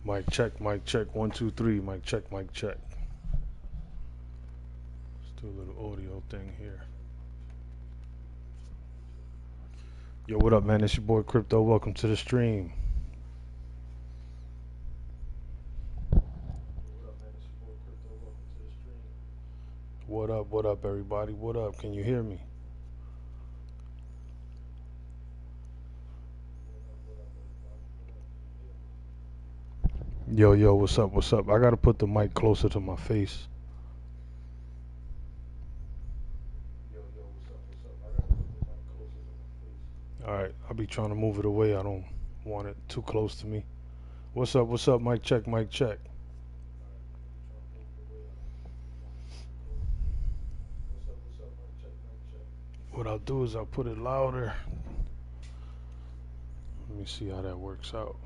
Mic check, 1, 2, 3, mic check, mic check. Let's do a little audio thing here. Yo, what up, man? It's your boy Crypto. Welcome to the stream. What up, everybody? What up? Can you hear me? Yo, what's up, what's up? I gotta put the mic closer to my face. Alright, I'll be trying to move it away. I don't want it too close to me. What's up, mic check, mic check. What I'll do is I'll put it louder. Let me see how that works out.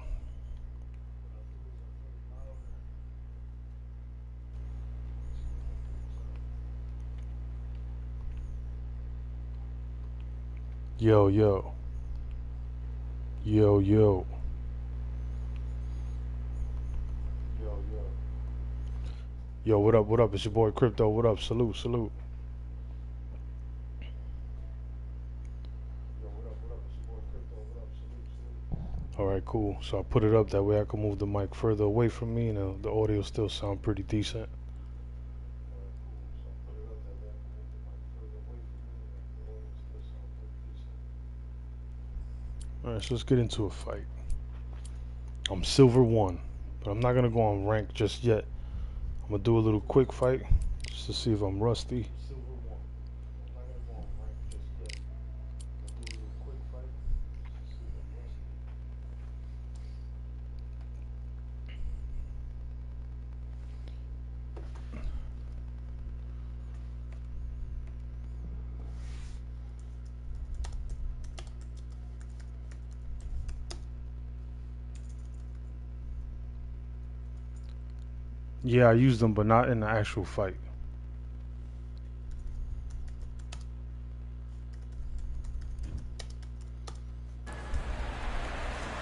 Yo. Yo, what up? It's your boy Crypto. What up? Salute. Alright, cool. So I put it up that way I can move the mic further away from me and the audio still sound pretty decent. Alright, so let's get into a fight. I'm Silver 1, but I'm not going to go on rank just yet. I'm going to do a little quick fight just to see if I'm rusty. Yeah, I used them, but not in the actual fight.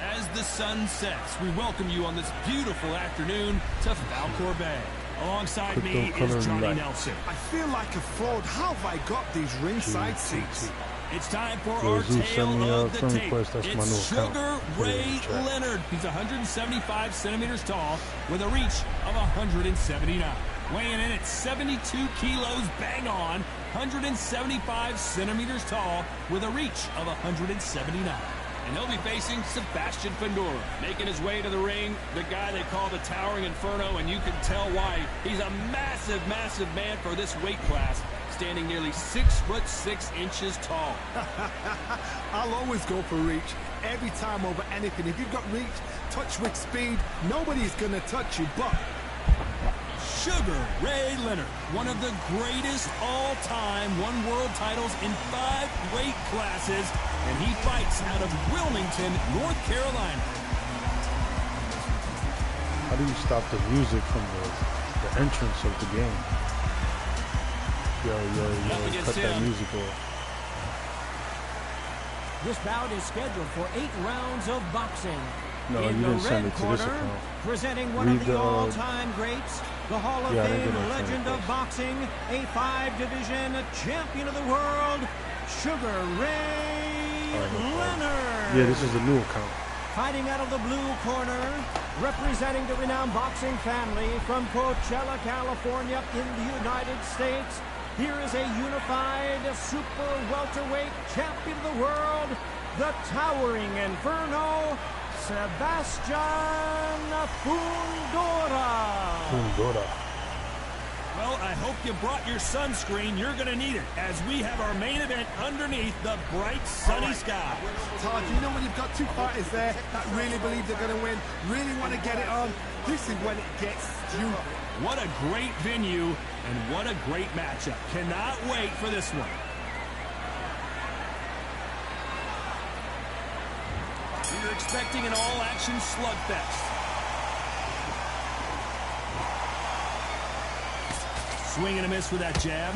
As the sun sets, we welcome you on this beautiful afternoon to Falcor Bay. Alongside me is Johnny Nelson. I feel like a fraud. How have I got these ringside seats? It's time for our tale of the tape. It's Sugar Ray Leonard. He's 175 centimeters tall with a reach of 179. Weighing in at 72 kilos bang on, 175 centimeters tall with a reach of 179. And he'll be facing Sebastian Fundora. Making his way to the ring, the guy they call the Towering Inferno, and you can tell why. He's a massive man for this weight class, standing nearly 6'6" tall. I'll always go for reach, every time over anything. If you've got reach, touch with speed, nobody's gonna touch you, but... Sugar Ray Leonard, one of the greatest all-time, won world titles in 5 weight classes, and he fights out of Wilmington, North Carolina. How do you stop the music from the entrance of the game? Yo, cut that music off. This bout is scheduled for 8 rounds of boxing. No, you didn't send it to this account. Presenting one of the all-time greats, the Hall of Fame legend of boxing, a 5-division champion of the world, Sugar Ray Leonard. Yeah, this is a new account. Fighting out of the blue corner, representing the renowned boxing family from Coachella, California in the United States, here is a unified super welterweight champion of the world, the Towering Inferno, Sebastian Fundora. Well, I hope you brought your sunscreen. You're going to need it, as we have our main event underneath the bright, sunny sky. Todd, you know when you've got 2 fighters there that really believe they're going to win, really want to get it on, this is when it gets stupid. What a great venue, and what a great matchup. Cannot wait for this one. You're expecting an all-action slugfest. Swing and a miss with that jab.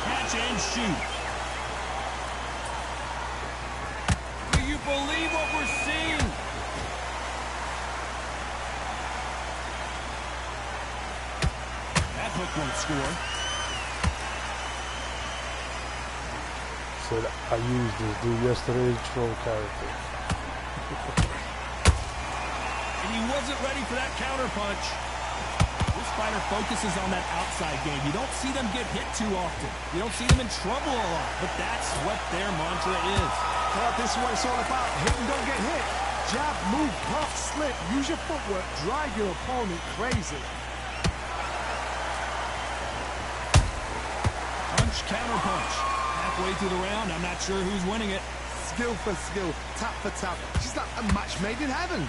Catch and shoot. hook won't score. Said I used this dude yesterday's troll character. And he wasn't ready for that counter punch. This fighter focuses on that outside game. You don't see them get hit too often. You don't see them in trouble a lot. But that's what their mantra is. This is what it's all about. Hit and don't get hit. Jab, move, puff, slip. Use your footwork. Drive your opponent crazy. Punch, counter punch. Halfway through the round, I'm not sure who's winning it. Skill for skill, tap for tap. She's like a match made in heaven.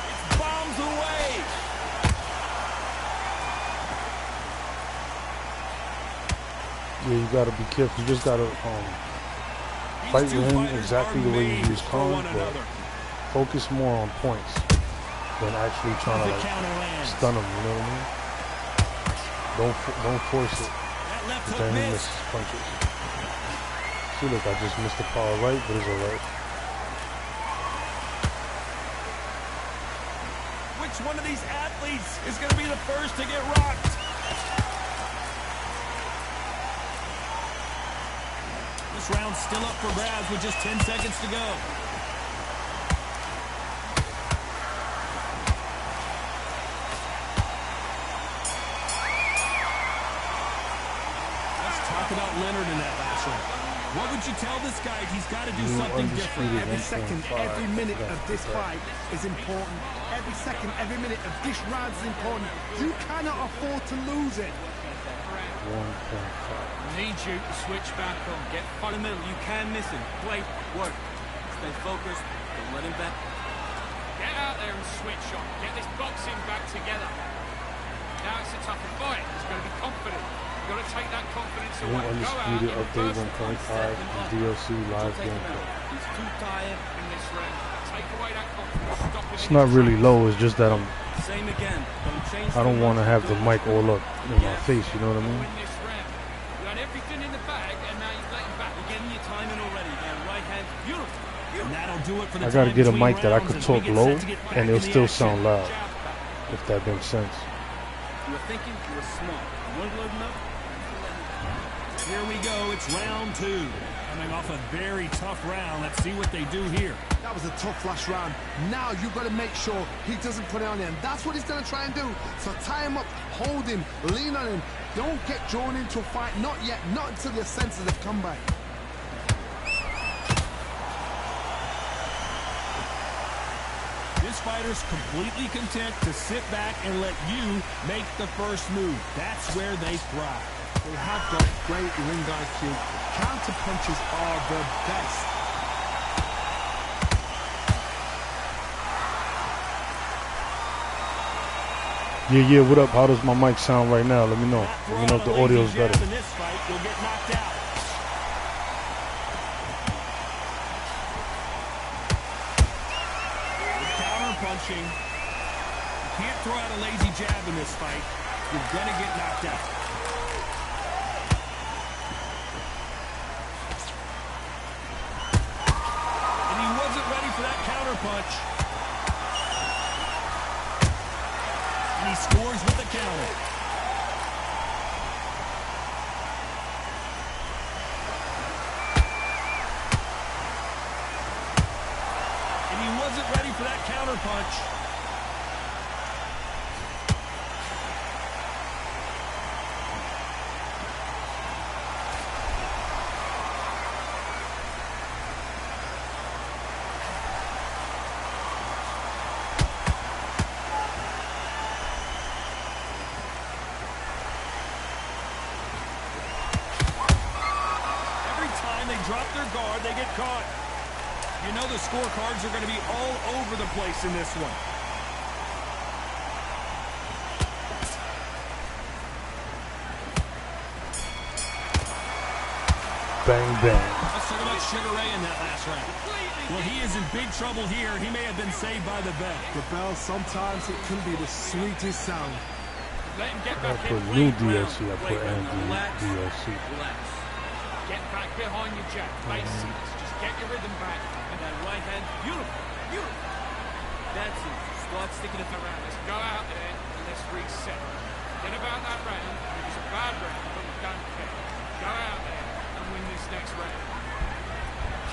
It's bombs away. Yeah, you gotta be careful. You just gotta fight with him exactly the way you use Kong, but focus more on points than actually trying to like stun him. You know what I mean? Don't force it. Then he misses punches. See, look, I just missed the power right, but it's alright. Which one of these athletes is going to be the first to get rocked? This round's still up for grabs with just 10 seconds to go. About Leonard in that last round. What would you tell this guy if he's got to do something different? Every second, every minute of this fight is important. Every second, every minute of this round is important. You cannot afford to lose it. 1.5. Need you to switch back on. Get fundamental. You can miss him. Great work. Stay focused. Don't let him back. Get out there and switch on. Get this boxing back together. Now it's a tougher fight. He's going to be confident. You've got to take that confidence away. Undisputed update 1.5 DLC live gameplay. He's too tired in this round. Take away that confidence. Stop him. It's not really low. It's just that Same again. Don't change. I don't want to have the mic all up in my face. You know what I mean? Win this round. You had everything in the bag, and now you've let him back. You're getting your timing already. And right hand, beautiful. And that'll do it for the I gotta time get a between mic that I rounds could as we talk get low set to get back and in it'll the still action. sound loud, if that makes sense. You were thinking, you were smart. You weren't loading up. Here we go. It's round two. Coming off a very tough round. Let's see what they do here. That was a tough last round. Now you've got to make sure he doesn't put it on him. That's what he's going to try and do. So tie him up, hold him, lean on him. Don't get drawn into a fight. Not yet. Not until your senses have come back. This fighter's completely content to sit back and let you make the first move. That's where they thrive. They have got great ring IQ. Counter punches are the best. Yeah, what up? How does my mic sound right now? Let me know. Let me know if the audio's better. In this fight, you'll get knocked out. Counter punching. You can't throw out a lazy jab in this fight. You're gonna get knocked out. And he wasn't ready for that counter punch. And he scores with the counter. And he wasn't ready for that counter punch. Drop their guard, they get caught. You know the scorecards are going to be all over the place in this one. Bang, bang. Let's talk about Sugar Ray in that last round. Well, he is in big trouble here. He may have been saved by the bell. The bell, sometimes it can be the sweetest sound. Let him get I back put in. new DLC. I put Andy DLC. Relax. Get back behind your jab. Basics. Just get your rhythm back. And that right hand, beautiful. Beautiful. That's it. Start sticking it around. Let's go out there. let's reset. Forget about that round. It was a bad round, but we don't care. Go out there and win this next round.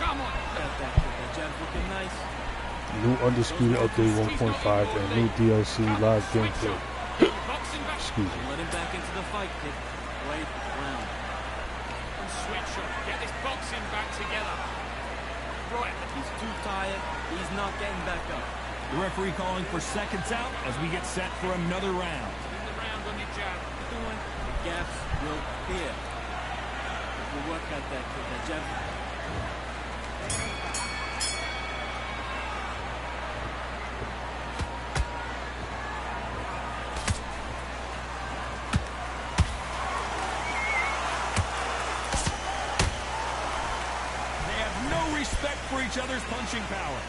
Come on. That jab's looking nice. New Undisputed Update 1.5 and new DLC live gameplay. Excuse me. Let him back into the fight, kid. Wait, round. And switch on. Get this boxing back together. Right. He's too tired. He's not getting back up. The referee calling for seconds out as we get set for another round. Spin the round on your jab. Doing the gaps will appear. We'll work out that kid. That jab. Respect for each other's punching power.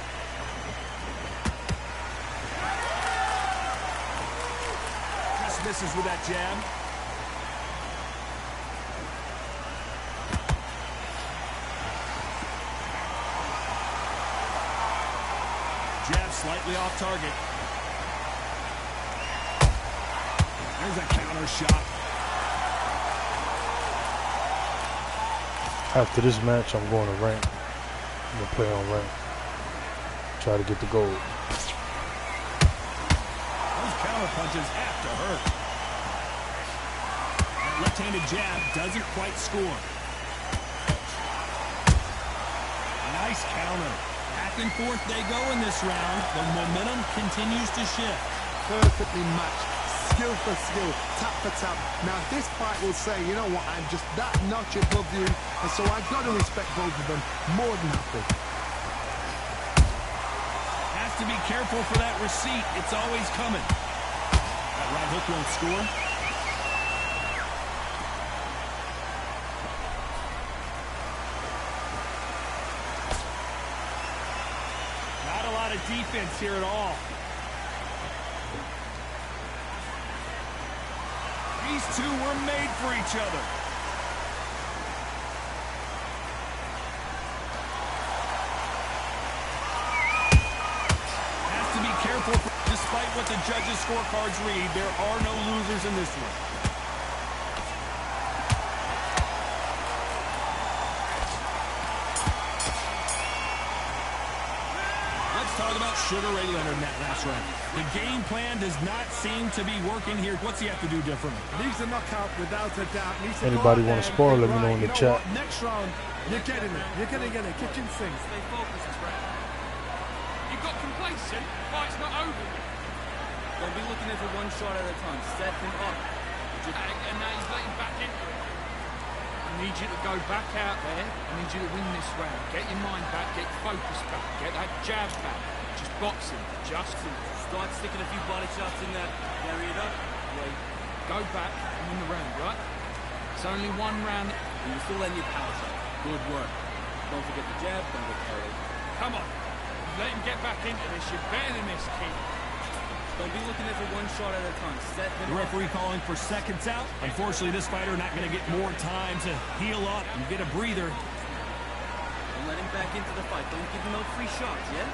Just misses with that jab. Jab slightly off target. There's a counter shot. After this match, I'm going to rank. I'm going to play on rank. Try to get the gold. Those counter punches have to hurt. That left-handed jab doesn't quite score. Nice counter. Back and forth they go in this round. The momentum continues to shift. Perfectly matched. Skill for skill, tap for tap. Now this fight will say, you know what, I'm just that notch above you, and so I've got to respect both of them more than happy. Has to be careful for that receipt. It's always coming. That right hook won't score. Not a lot of defense here at all. These two were made for each other. Has to be careful. Despite what the judges' scorecards read, there are no losers in this one. Let's talk about Sugar Ray Leonard in that last round. The game plan does not seem to be working here. What's he have to do differently? Needs a knockout without a doubt. Anybody want to spar? Let me know in the chat. Next round, you're getting it. You're going to get it. Kitchen sink. Stay focused, Brad. You got complacent. Fight's not over yet. Don't be looking at it one shot at a time. Set him up. And now he's letting back into it. I need you to go back out there. I need you to win this round. Get your mind back. Get your focus back. Get that jab back. Just boxing. Just start sticking a few body shots in there. Carry it up. Wait. Go back and win the round, right? It's only one round. And you're still letting your power show. Good work. Don't forget the jab. Don't get carried. Come on. Let him get back into this. You're better than this, kid. Don't be looking at it one shot at a time. Set him The referee calling for seconds out. Unfortunately, this fighter not going to get more time to heal up and get a breather. Don't let him back into the fight. Don't give him no free shots, yeah?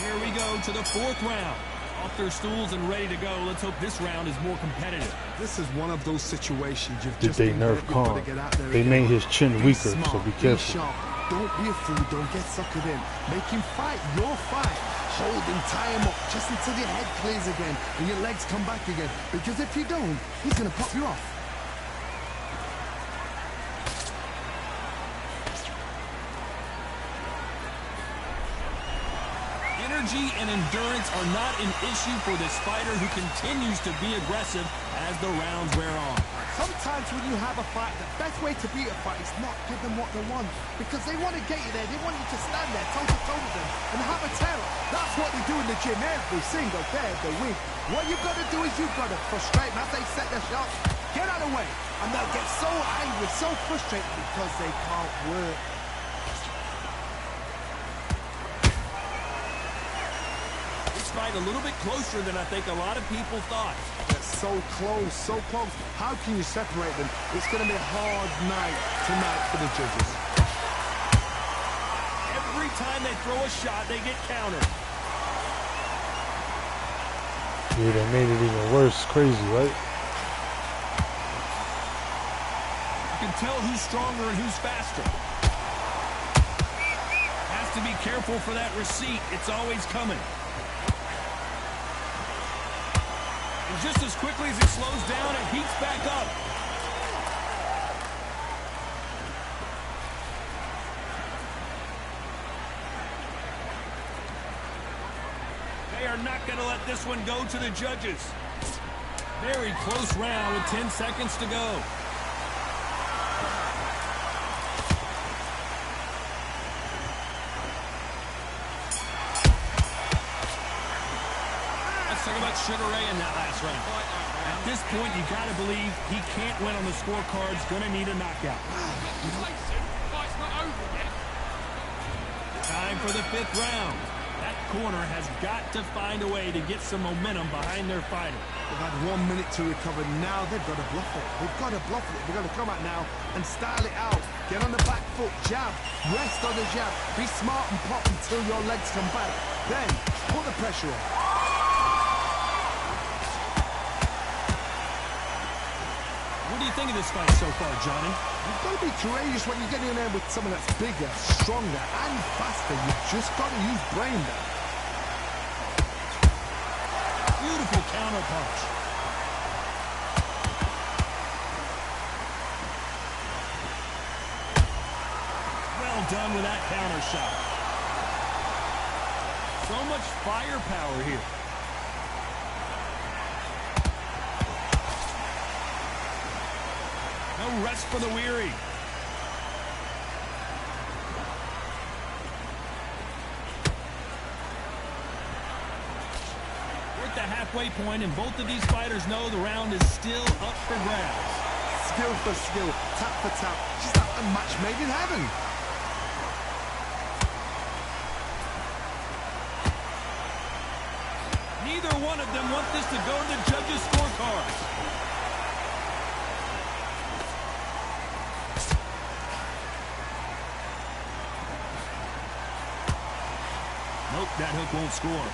Here we go to the fourth round. Off their stools and ready to go. Let's hope this round is more competitive. This is one of those situations you've Did just they nerf Khan? They made his chin weaker, so be careful. Don't be a fool. Don't get suckered in. Make him fight your fight. Hold him, tie him up, just until your head clears again and your legs come back again. Because if you don't, he's going to pop you off. Energy and endurance are not an issue for this fighter who continues to be aggressive as the rounds wear on. Sometimes when you have a fight, the best way to beat a fight is not give them what they want. Because they want to get you there. They want you to stand there toe-to-toe with them and have a terror. That's what they do in the gym every single day of the week. What you've got to do is you've got to frustrate them as they set their shots. Get out of the way. And they'll get so angry, so frustrated because they can't work. This fight a little bit closer than I think a lot of people thought. So close, so close. How can you separate them? It's going to be a hard night tonight for the judges. Every time they throw a shot, they get countered. Yeah, they made it even worse. Crazy, right? You can tell who's stronger and who's faster. Has to be careful for that receipt. It's always coming. And just as quickly as it slows down, it heats back up. They are not going to let this one go to the judges. Very close round with 10 seconds to go. Let's talk about Sugar Ray in that last round. At this point, you got to believe he can't win on the scorecards. Going to need a knockout. Fight's not over yet. Time for the 5th round. That corner has got to find a way to get some momentum behind their fighter. They've had 1 minute to recover. Now they've got to bluff it. They've got to bluff it. They've got to come out now and style it out. Get on the back foot, jab, rest on the jab. Be smart and pop until your legs come back. Then put the pressure on. What do you think of this fight so far, Johnny? You've got to be courageous when you get in there with someone that's bigger, stronger, and faster. You've just got to use brain there. Beautiful counter punch. Well done with that counter shot. So much firepower here. No rest for the weary. We're at the halfway point, and both of these fighters know the round is still up for grabs. Skill for skill, tap for tap. Just like a match made in heaven. Neither one of them want this to go to the judges' scorecards. Nope, that hook won't score.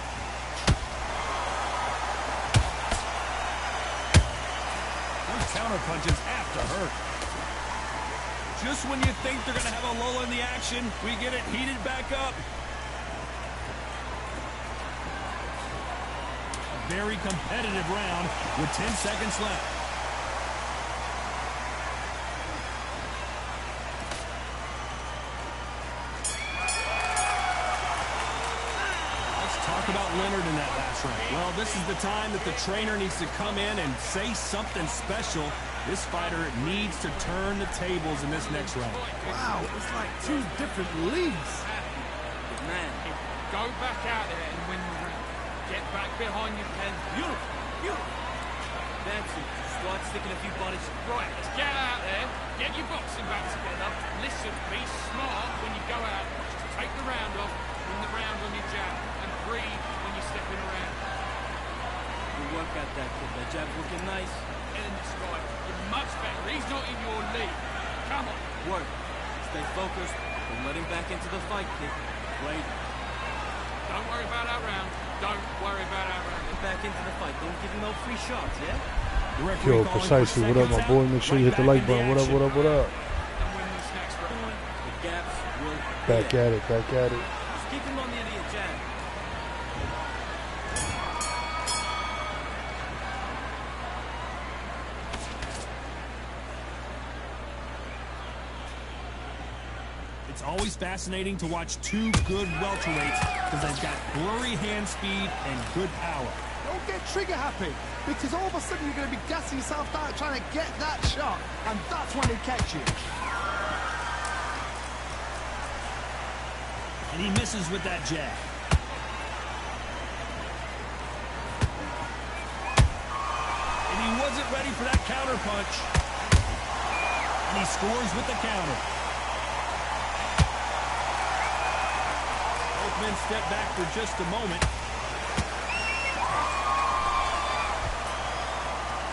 Those counter punches have to hurt. Just when you think they're going to have a lull in the action, we get it heated back up. A very competitive round with 10 seconds left. Talk about Leonard in that last round. Well, this is the time that the trainer needs to come in and say something special. This fighter needs to turn the tables in this next round. Wow, it's like 2 different leagues. Man, go back out there and win the round. Get back behind your pen. Beautiful, beautiful. That's it. Start sticking a few bodies. Right, let's get out there. Get your boxing back together. Listen, be smart when you go out. Just take the round off. Win the round on your jab. And breathe when you're stepping around. Good work out that kid. That jab looking nice. And this guy, you're much better. He's not in your league. Come on. Work. Stay focused. Don't let him back into the fight, kid. Wait. Don't worry about our round. Don't worry about our round. Get back into the fight. Don't give him no free shots, yeah? Yo, precisely. What up, my boy? Make sure you hit the like button. What up, what up, what up? And win this next round. The gaps will Back at it, back at it. Just keep him on the end of your jab. It's always fascinating to watch 2 good welterweights because they've got blurry hand speed and good power. Don't get trigger happy, because all of a sudden you're going to be gassing yourself out trying to get that shot, and that's when they catch you. And he misses with that jab. And he wasn't ready for that counter punch. And he scores with the counter. Both men step back for just a moment.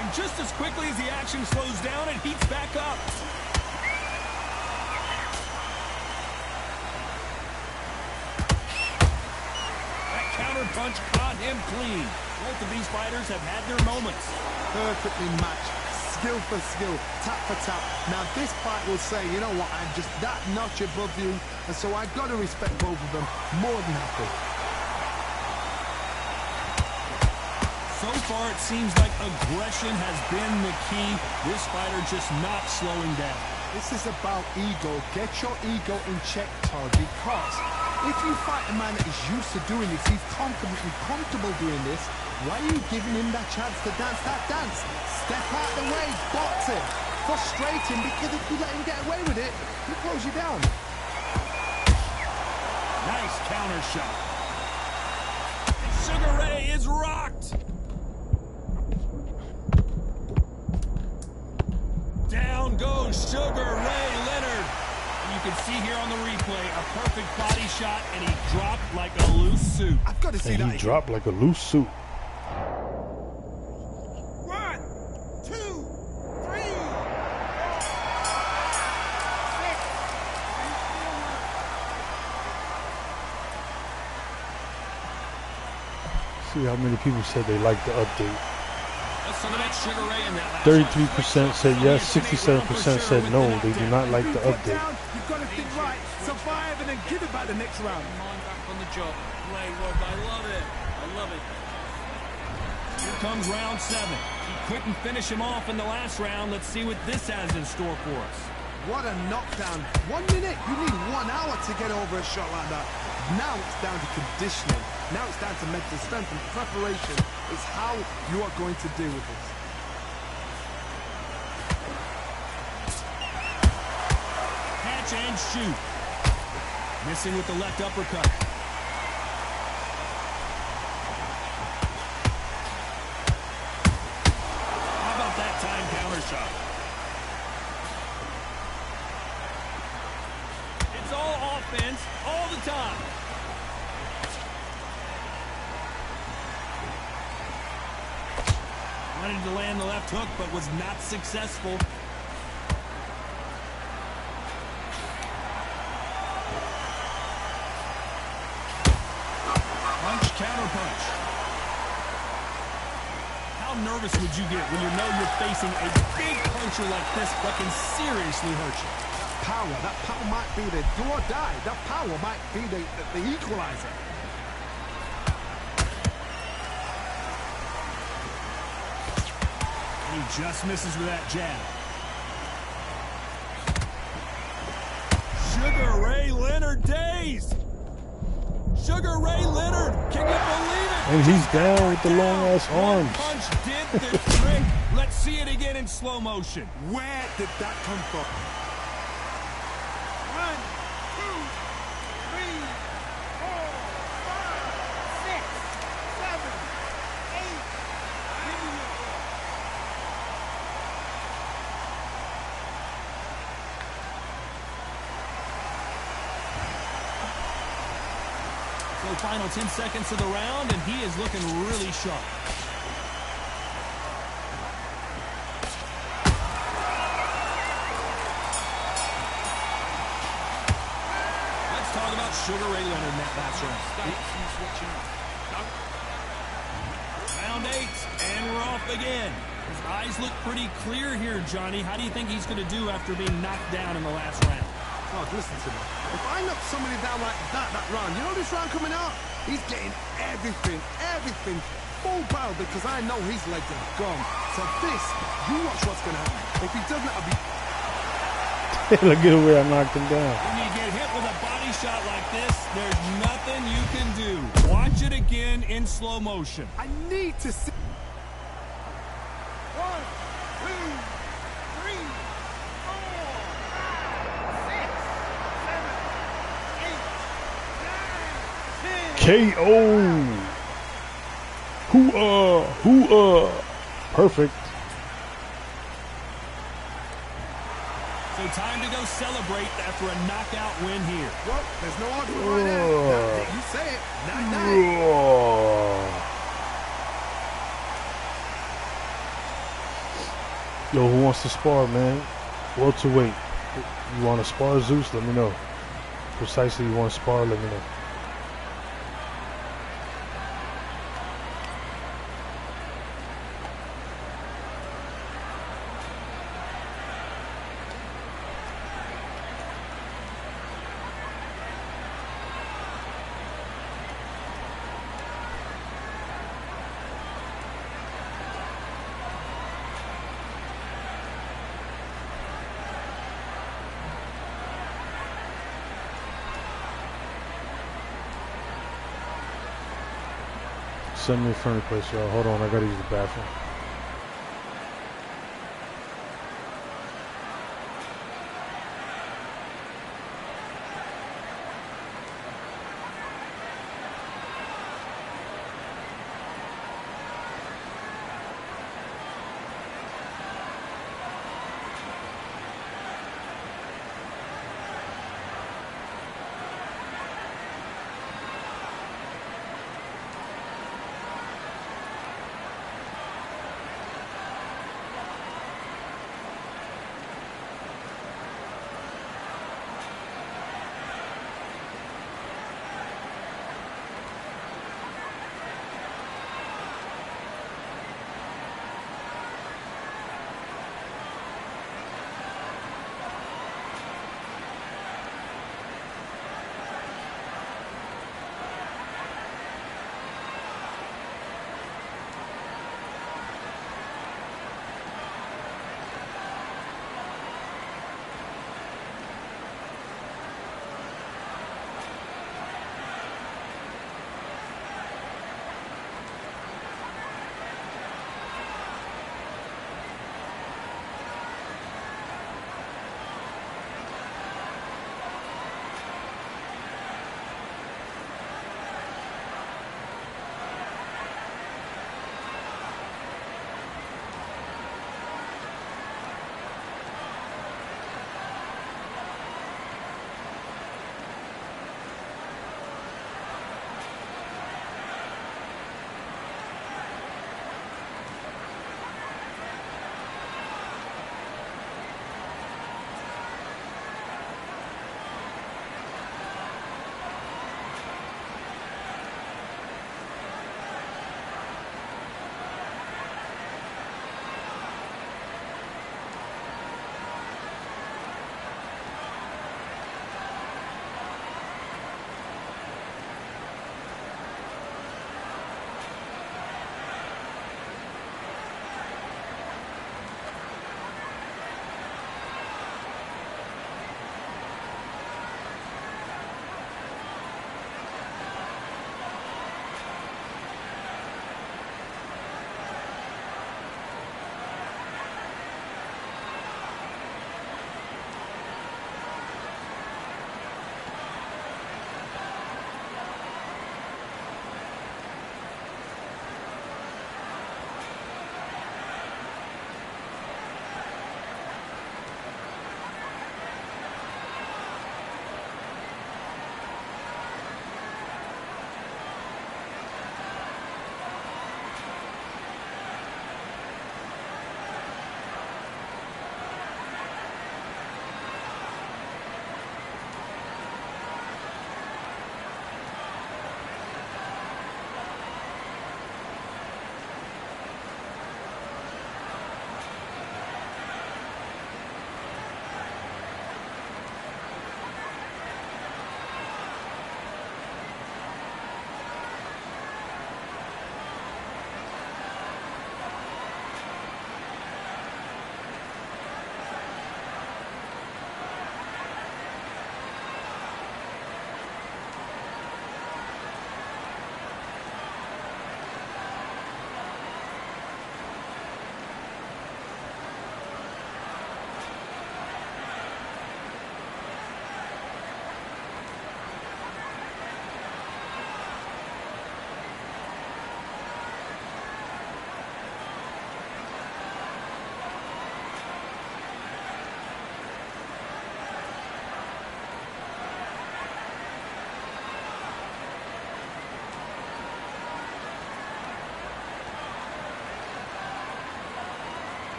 And just as quickly as the action slows down, it heats back up. That counter counter punch caught him clean. Both of these fighters have had their moments. Perfectly matched, skill for skill, tap for tap. Now this fight will say, you know what, I'm just that notch above you, and so I've got to respect both of them more than happy. So far, it seems like aggression has been the key. This fighter just not slowing down. This is about ego. Get your ego in check, Todd, because if you fight a man that is used to doing this, he's comfortable doing this, why are you giving him that chance to dance that dance? Step out the way, box him, frustrate him, because if you let him get away with it, he'll close you down. Nice counter shot. And Sugar Ray is rocked. Down goes Sugar Ray Leonard. And you can see here on the replay a perfect body shot, and he dropped like a loose suit. I've got to see that. And he dropped like a loose suit. 1, 2, 3, 4, 6. See how many people said they liked the update. Let's look at Sugar Ray in that last 33% said yes, 67% said no, they do not like the update. You've got to think right, survive, and then give it back the next round. Mind back on the job. Play work. I love it. I love it. Here comes round 7. He couldn't finish him off in the last round. Let's see what this has in store for us. What a knockdown. 1 minute, you need 1 hour to get over a shot like that. Now it's down to conditioning. Now it's down to mental strength, and preparation is how you are going to deal with this. Catch and shoot. Missing with the left uppercut. How about that time counter shot? It's all offense all the time. Wanted to land the left hook, but was not successful. Punch, counter punch. How nervous would you get when you know you're facing a big puncher like this that can seriously hurt you? That power might be the do or die. That power might be the equalizer. He just misses with that jab. Sugar Ray Leonard dazed. Sugar Ray Leonard, can you believe it? And he's down with the long ass arms. One punch did the trick. Let's see it again in slow motion. Where did that come from? 1, 2, 3, 4, 5, 6, 7, 8. Give me your ball. So final 10 seconds of the round, and he is looking really sharp. Let's talk about Sugar Ray Leonard in that last round. Round 8, and we're off again. His eyes look pretty clear here, Johnny. How do you think he's going to do after being knocked down in the last round? Oh, listen to me. If I knock somebody down like that round, you know this round coming out? He's getting everything, full barrel, because I know his legs are gone. So this, you watch what's going to happen. If he doesn't, I'll be... Look at the way I knocked him down. When you get hit with a body shot like this, there's nothing you can do. Watch it again in slow motion. I need to see... 1, 2, 3, 4, 5, 6, 7, 8, 9, 10. KO. Hoo-ah. Perfect. So time to go celebrate after a knockout win here. Well, there's no argument right there. You say it. 9-9. Yo, who wants to spar, man? Welterweight. You want to spar, Zeus? Let me know. Precisely you want to spar, let me know. Send me a friend request, y'all. Hold on, I gotta use the bathroom.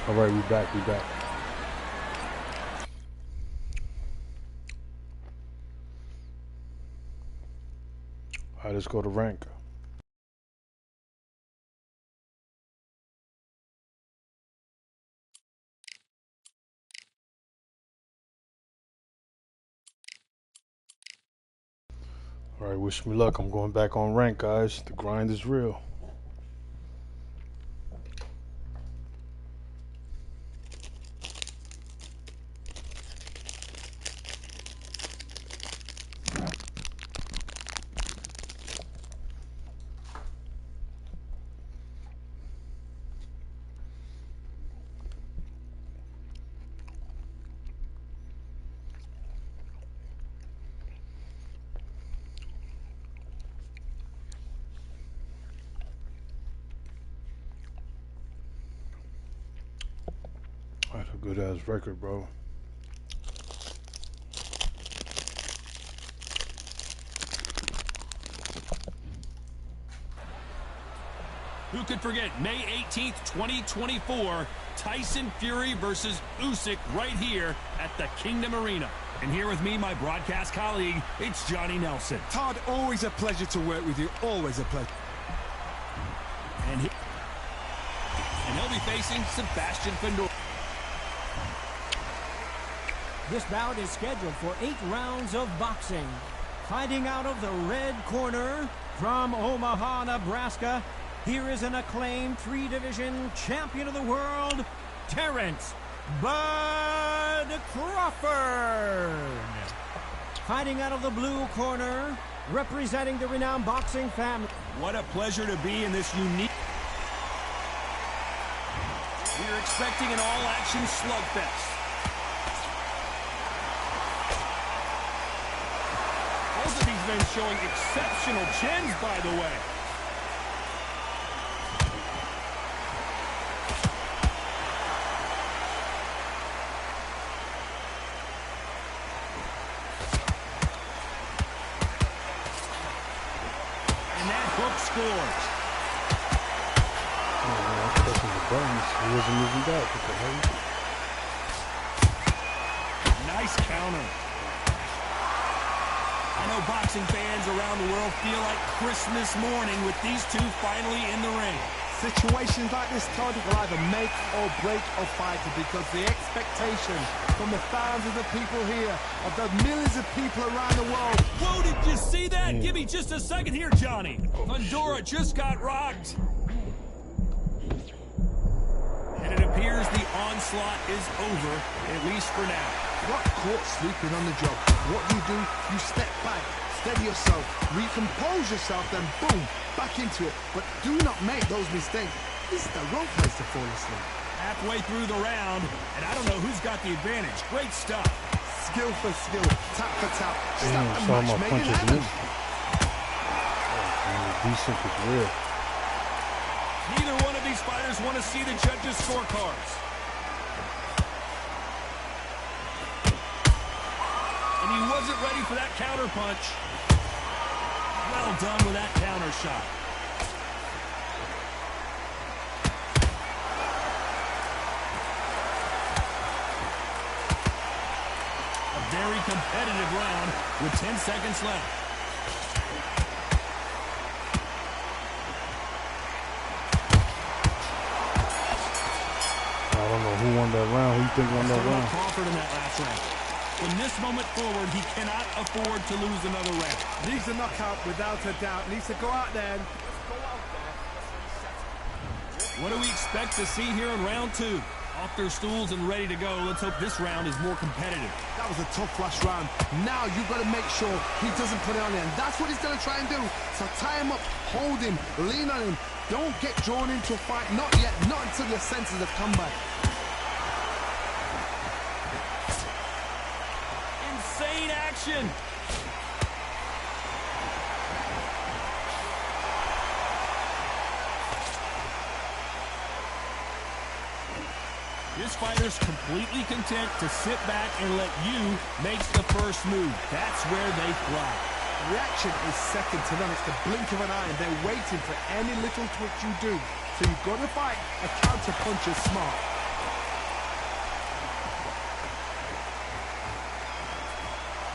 All right, we back. All right, let's go to rank. All right, wish me luck. I'm going back on rank, guys. The grind is real. That's a good ass record, bro. Who could forget May 18th, 2024, Tyson Fury versus Usyk right here at the Kingdom Arena. And here with me, my broadcast colleague, it's Johnny Nelson. Todd, always a pleasure to work with you. Always a pleasure. And he'll be facing Sebastian Fundora. This bout is scheduled for 8 rounds of boxing. Fighting out of the red corner from Omaha, Nebraska, here is an acclaimed 3-division champion of the world, Terrence Bud Crawford. Fighting out of the blue corner, representing the renowned boxing family. What a pleasure to be in this unique... We're expecting an all-action slugfest. Both of these men showing exceptional chins, by the way. Scores. Oh, man, I'm pressing the buttons. He wasn't moving back. What the hell? Nice counter. I know boxing fans around the world feel like Christmas morning with these two finally in the ring. Situations like this, Todd, will either make or break a fighter because the expectation from the fans of the people here, of the millions of people around the world. Whoa, did you see that? Give me just a second here, Johnny. Fundora just got rocked. And it appears the onslaught is over, at least for now. Got caught sleeping on the job. What do? You step back, steady yourself, recompose yourself, then boom, back into it. But do not make those mistakes. This is the wrong place to fall asleep. Halfway through the round, and I don't know who's got the advantage. Great stuff. Skill for skill, tap for tap. Damn, Stop saw the my match, make punches it happen. missed. Oh, decent is real. Neither one of these fighters want to see the judges' scorecards. And he wasn't ready for that counter punch. Well done with that counter shot. A very competitive round with 10 seconds left. I don't know who won that round. Who you think won that round? Crawford in that last round. From this moment forward, he cannot afford to lose another round. Needs a knockout without a doubt. Needs to go out there and... What do we expect to see here in round 2? Off their stools and ready to go. Let's hope this round is more competitive. That was a tough last round. Now you've got to make sure he doesn't put it on there. And that's what he's going to try and do. So tie him up, hold him, lean on him. Don't get drawn into a fight. Not yet. Not until your senses have come back. Insane action. This fighter's completely content to sit back and let you make the first move. That's where they thrive. Reaction is second to none. It's the blink of an eye, and they're waiting for any little twitch you do. So you've got to fight a counter puncher smart.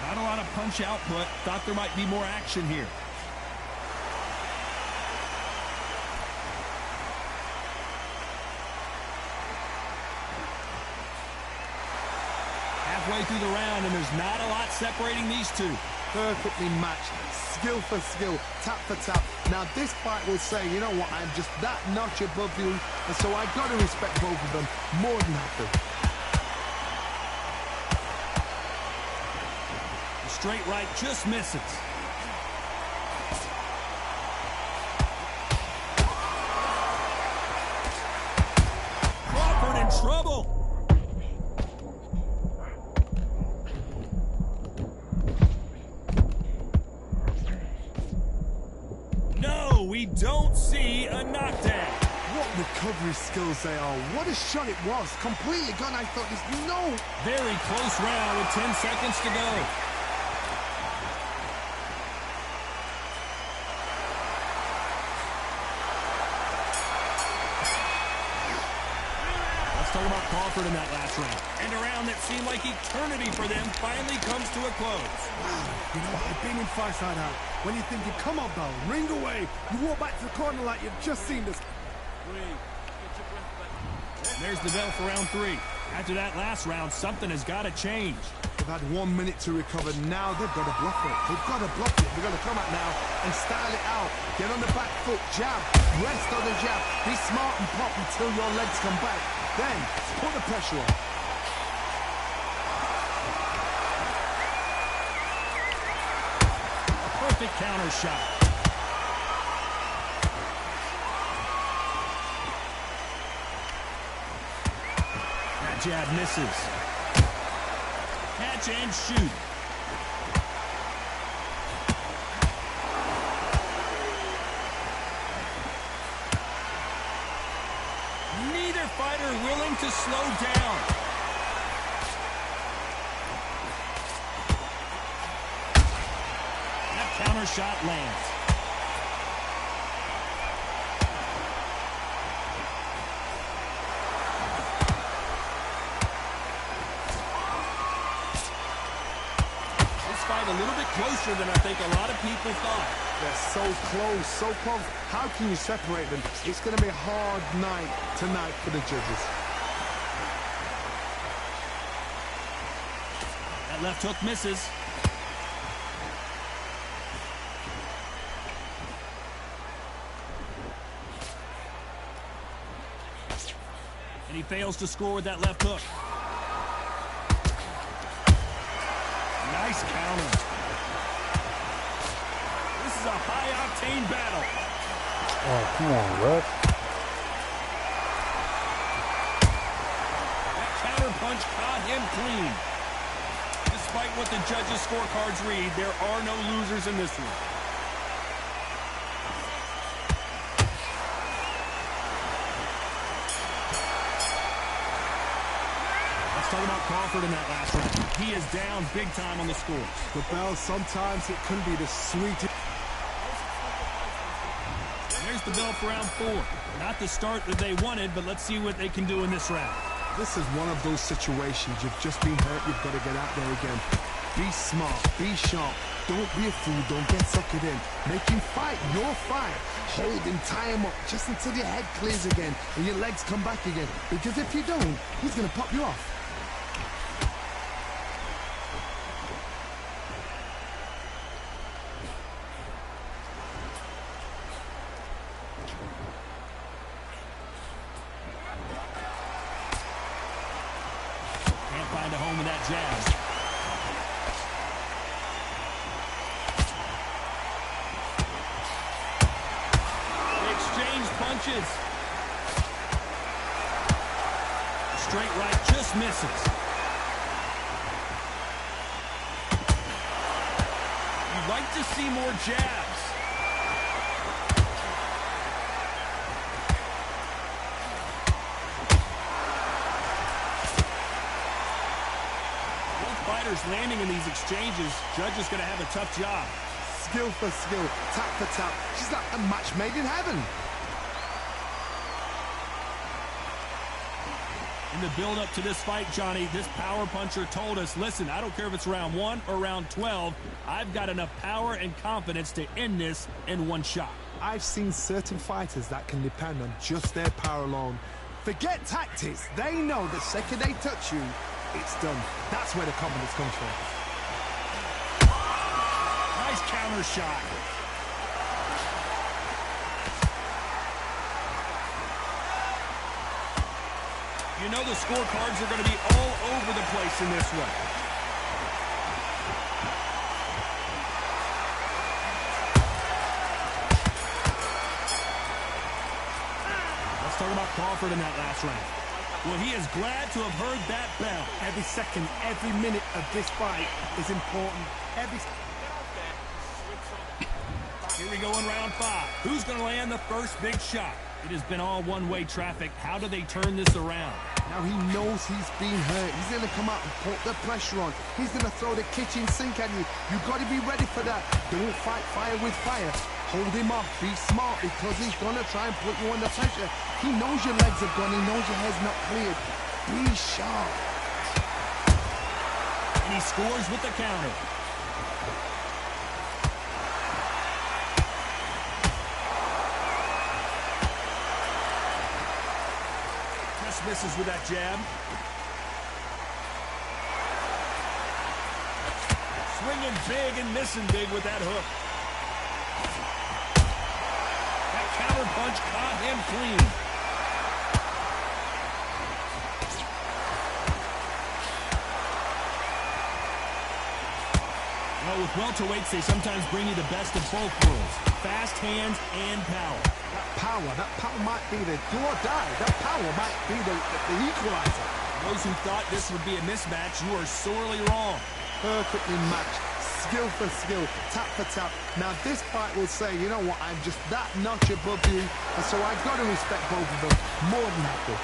Not a lot of punch output. Thought there might be more action here. Halfway through the round, and there's not a lot separating these two. perfectly matched, skill for skill, tap for tap. Now this fight will say, you know what, I'm just that notch above you, and so I got to respect both of them more than happy. The straight right just misses. Crawford in trouble. We don't see a knockdown. What recovery skills they are. What a shot it was. Completely gone. I thought there's no... Very close round with 10 seconds to go. Let's talk about Crawford in that last round. And a round that seemed like eternity for them finally comes to a close. You know, I've been in fights like that. When you think you come up, though, ring away. You walk back to the corner like you've just seen this. There's the bell for round 3. After that last round, something has got to change. They've had 1 minute to recover. Now they've got to block it. They've got to block it. They've got to come out now and style it out. Get on the back foot, jab, rest on the jab. Be smart and pop until your legs come back. Then put the pressure on. Perfect counter shot. That jab misses. Catch and shoot. Neither fighter willing to slow down. Counter shot lands. This fight a little bit closer than I think a lot of people thought. They're so close, so close. How can you separate them? It's going to be a hard night tonight for the judges. That left hook misses. And he fails to score with that left hook. Nice counter. This is a high-octane battle. Oh, come on, ref. That counter punch caught him clean. Despite what the judges' scorecards read, there are no losers in this one. Talking about Crawford in that last round. He is down big time on the scores. The bell, sometimes it can be the sweetest. There's the bell for round 4. Not the start that they wanted, but let's see what they can do in this round. This is one of those situations. You've just been hurt. You've got to get out there again. Be smart. Be sharp. Don't be a fool. Don't get suckered in. Make him fight your fight. Hold him, tie him up just until your head clears again and your legs come back again. Because if you don't, he's going to pop you off. Find a home with that jab. They exchange punches. Straight right just misses. You'd like to see more jabs. Landing in these exchanges, judges going to have a tough job. Skill for skill, tap for tap. She's like a match made in heaven. In the build-up to this fight, Johnny, this power puncher told us, listen, I don't care if it's round 1 or round 12, I've got enough power and confidence to end this in one shot. I've seen certain fighters that can depend on just their power alone. Forget tactics. They know the second they touch you, it's done. That's where the confidence comes from. counter shot. You know the scorecards are going to be all over the place in this one. Let's talk about Crawford in that last round. Well, he is glad to have heard that bell. Every second, every minute of this fight is important. Here we go in round 5. Who's going to land the first big shot? It has been all one-way traffic. How do they turn this around? Now he knows he's been hurt. He's going to come out and put the pressure on. He's going to throw the kitchen sink at you. You've got to be ready for that. Don't fight fire with fire. Hold him off. Be smart because he's going to try and put you under pressure. He knows your legs are gone. He knows your head's not cleared. Be sharp. And he scores with the counter. Misses with that jab. Swinging big and missing big with that hook. That counter punch caught him clean. Well, with welterweights, they sometimes bring you the best of both worlds. Fast hands and power. That power might be the do or die. That power might be the equalizer. Those who thought this would be a mismatch, you are sorely wrong. Perfectly matched. Skill for skill. Tap for tap. Now this fight will say, you know what, I'm just that notch above you, and so I've got to respect both of them more than happy.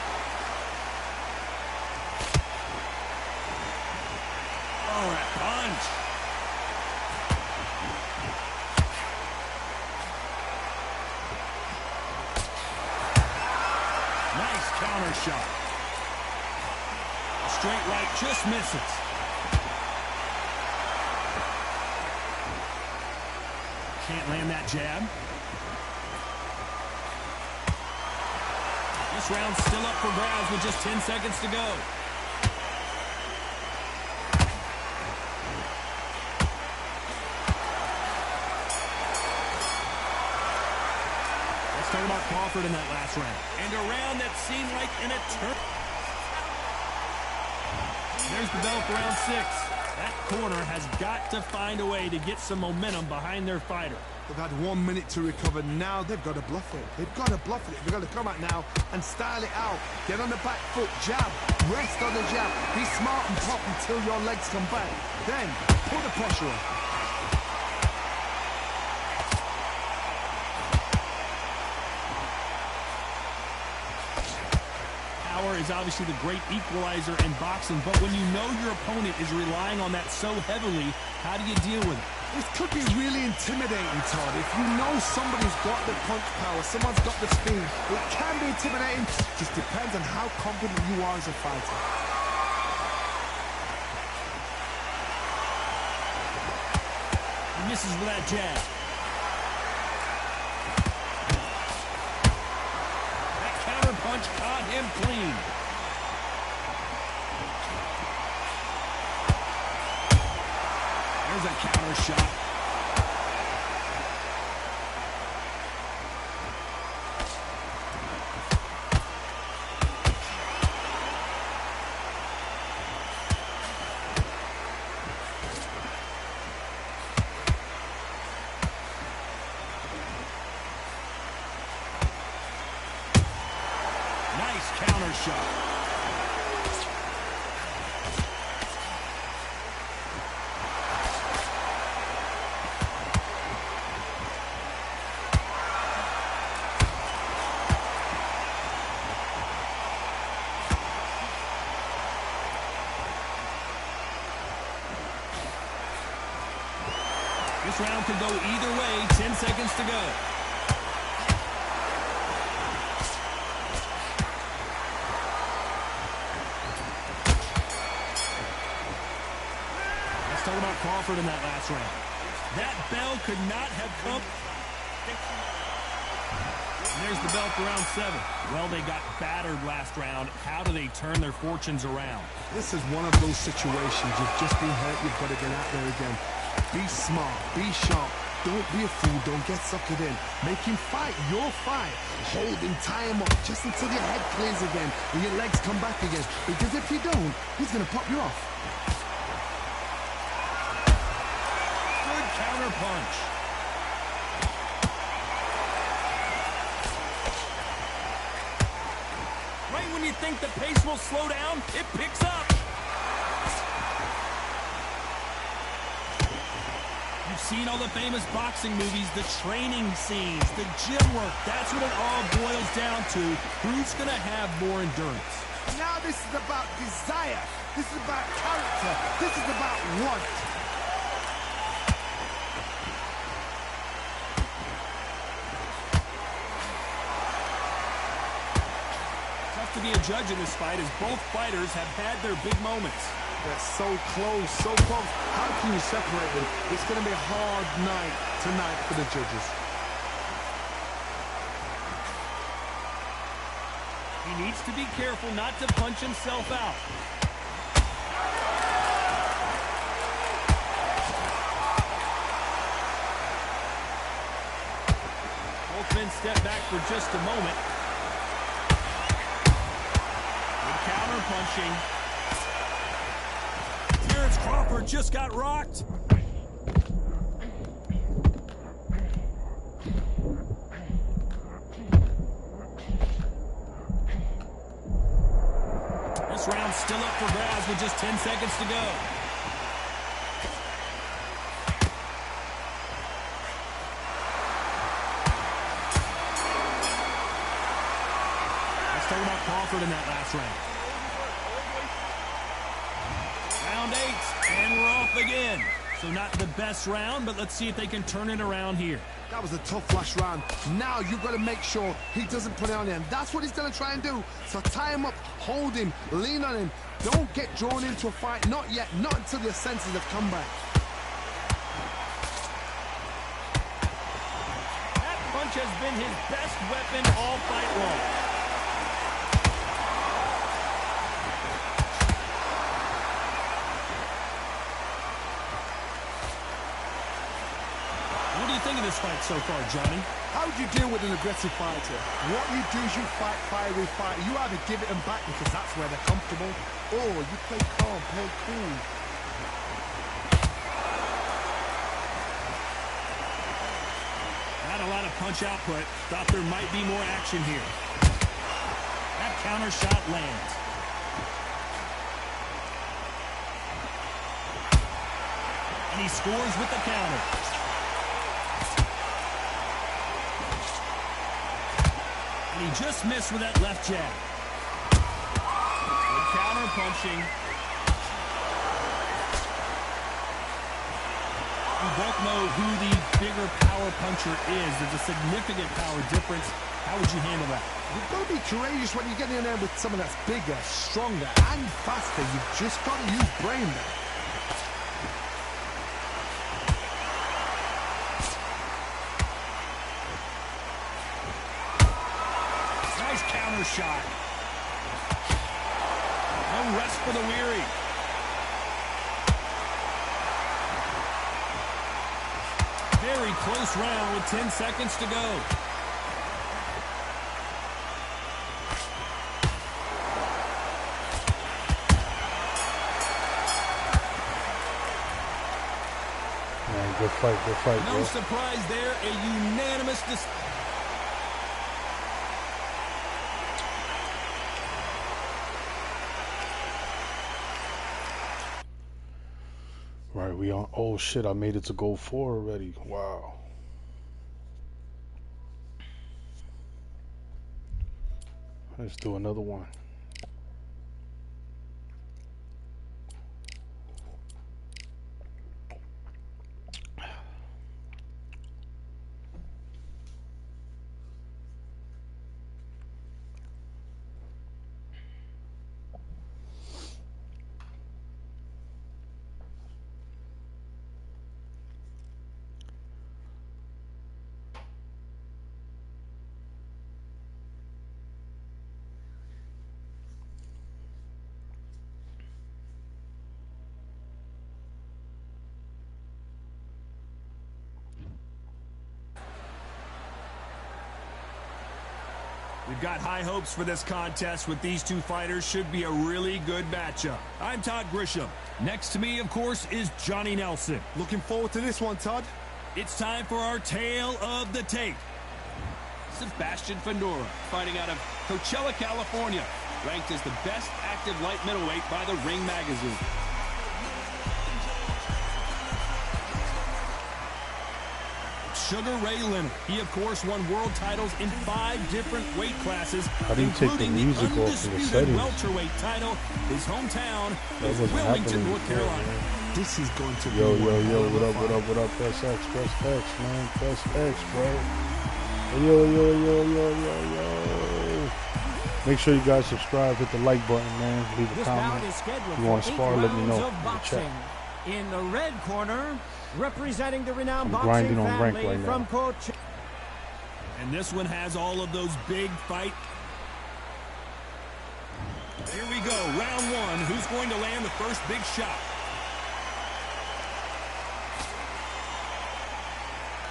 Oh, that punch. Counter shot. A straight right just misses. Can't land that jab. This round's still up for grabs with just 10 seconds to go. Talk about Crawford in that last round. And a round that seemed like an eternity. There's the bell for round 6. That corner has got to find a way to get some momentum behind their fighter. They've had 1 minute to recover. Now they've got to bluff it. They've got to bluff it. They've got to come out now and style it out. Get on the back foot, jab, rest on the jab. Be smart and pop until your legs come back. Then put the pressure on. Power is obviously the great equalizer in boxing, but when you know your opponent is relying on that so heavily, how do you deal with it? This could be really intimidating, Todd. If you know somebody's got the punch power, someone's got the speed, it can be intimidating. Just depends on how confident you are as a fighter. He misses with that jab. Punch caught him clean. There's a counter shot. Counter shot. This round could go either way. 10 seconds to go. Talk about Crawford in that last round. That bell could not have come. And there's the bell for round 7. Well, they got battered last round. How do they turn their fortunes around? This is one of those situations. You've just been hurt. You've got to get out there again. Be smart. Be sharp. Don't be a fool. Don't get suckered in. Make him fight your fight. Hold him, tie him up just until your head clears again and your legs come back again. Because if you don't, he's going to pop you off. Good counter punch. Right when you think the pace will slow down, it picks up. You've seen all the famous boxing movies, the training scenes, the gym work. That's what it all boils down to. Who's going to have more endurance? Now this is about desire. This is about character. This is about want. Tough to be a judge in this fight as both fighters have had their big moments. They're so close, so close. How can you separate them? It's going to be a hard night tonight for the judges. He needs to be careful not to punch himself out. Both men step back for just a moment. Good counter punching. Terrence Crawford just got rocked. This round's still up for grabs with just 10 seconds to go. Let's talk about Crawford in that last round. Round 8, and we're off again. So not the best round, but let's see if they can turn it around here. That was a tough last round. Now you've got to make sure he doesn't put it on him. That's what he's going to try and do. So tie him up, hold him, lean on him. Don't get drawn into a fight. Not yet. Not until your senses have come back. That punch has been his best weapon all fight long. What do you think of this fight so far, Johnny? How would you deal with an aggressive fighter? What you do is you fight fire with fire. You either give it them back because that's where they're comfortable, or you play calm, play cool. Not a lot of punch output. Thought there might be more action here. That counter shot lands. And he scores with the counter. And he just missed with that left jab. Good counter punching. We both know who the bigger power puncher is. There's a significant power difference. How would you handle that? You've got to be courageous when you get in there with someone that's bigger, stronger, and faster. You've just got to use brain there. Nice counter shot. No rest for the weary. Very close round with 10 seconds to go. Man, good fight, No bro. surprise there, a unanimous decision. Right, we on. Oh shit, I made it to goal 4 already. Wow. Let's do another one. We've got high hopes for this contest with these two fighters. Should be a really good matchup. I'm Todd Grisham. Next to me, of course, is Johnny Nelson. Looking forward to this one, Todd. It's time for our tale of the tape. Sebastian Fundora, fighting out of Coachella, California, ranked as the best active light middleweight by the Ring magazine. Sugar Ray Leonard. He, of course, won world titles in 5 different weight classes, including the Undisputed welterweight title. His hometown is Wilmington, North Carolina. This is going to be yo, what up, press X, man, press X, bro. Yo. Make sure you guys subscribe, hit the like button, man. Leave a comment. If you want to spar, let me know in the chat. In the red corner, representing the renowned boxing family right from Coach. And this one has all of those big fight. Here we go, round 1. Who's going to land the first big shot?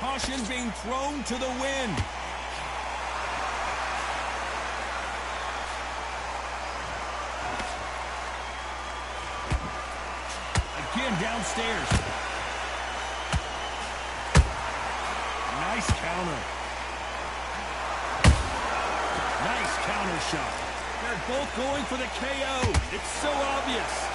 Caution being thrown to the wind. Again, downstairs. Nice counter. Nice counter shot. They're both going for the KO. It's so obvious.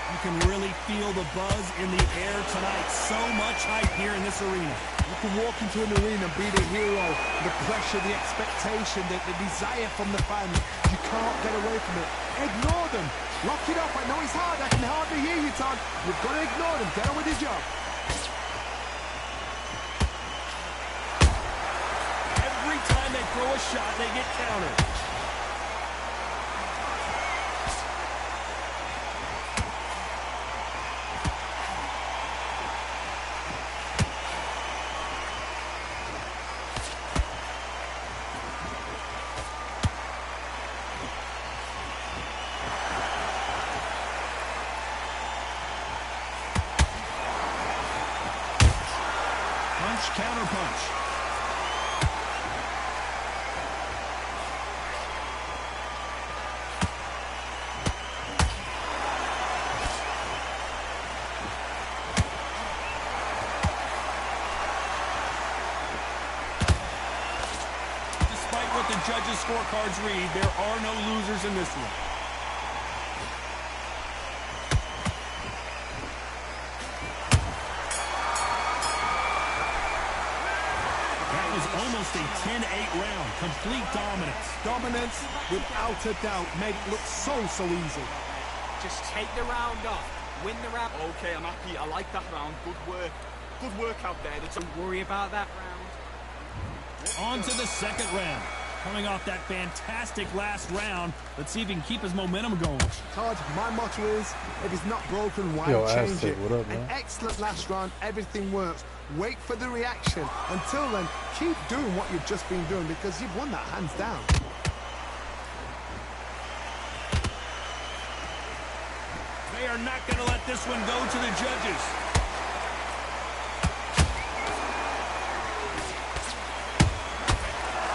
You can really feel the buzz in the air tonight. So much hype here in this arena. You can walk into an arena, be the hero, the pressure, the expectation, the desire from the fans. You can't get away from it. Ignore them. Lock it up. I know it's hard. I can hardly hear you, Todd. You've got to ignore them. Get on with your job. Every time they throw a shot, they get countered. Counter punch. Despite what the judges' scorecards read, there are no losers in this one. Almost a 10-8 round. Complete dominance. Dominance, without a doubt, made it look so easy. Just take the round off. Win the round. Okay, I'm happy. I like that round. Good work. Good work out there. Don't worry about that round. On to the second round. Coming off that fantastic last round, let's see if he can keep his momentum going. Todd, my motto is, if it's not broken, why change it? What up, man? An excellent last round. Everything works. Wait for the reaction. Until then, keep doing what you've just been doing because you've won that hands down. They are not going to let this one go to the judges.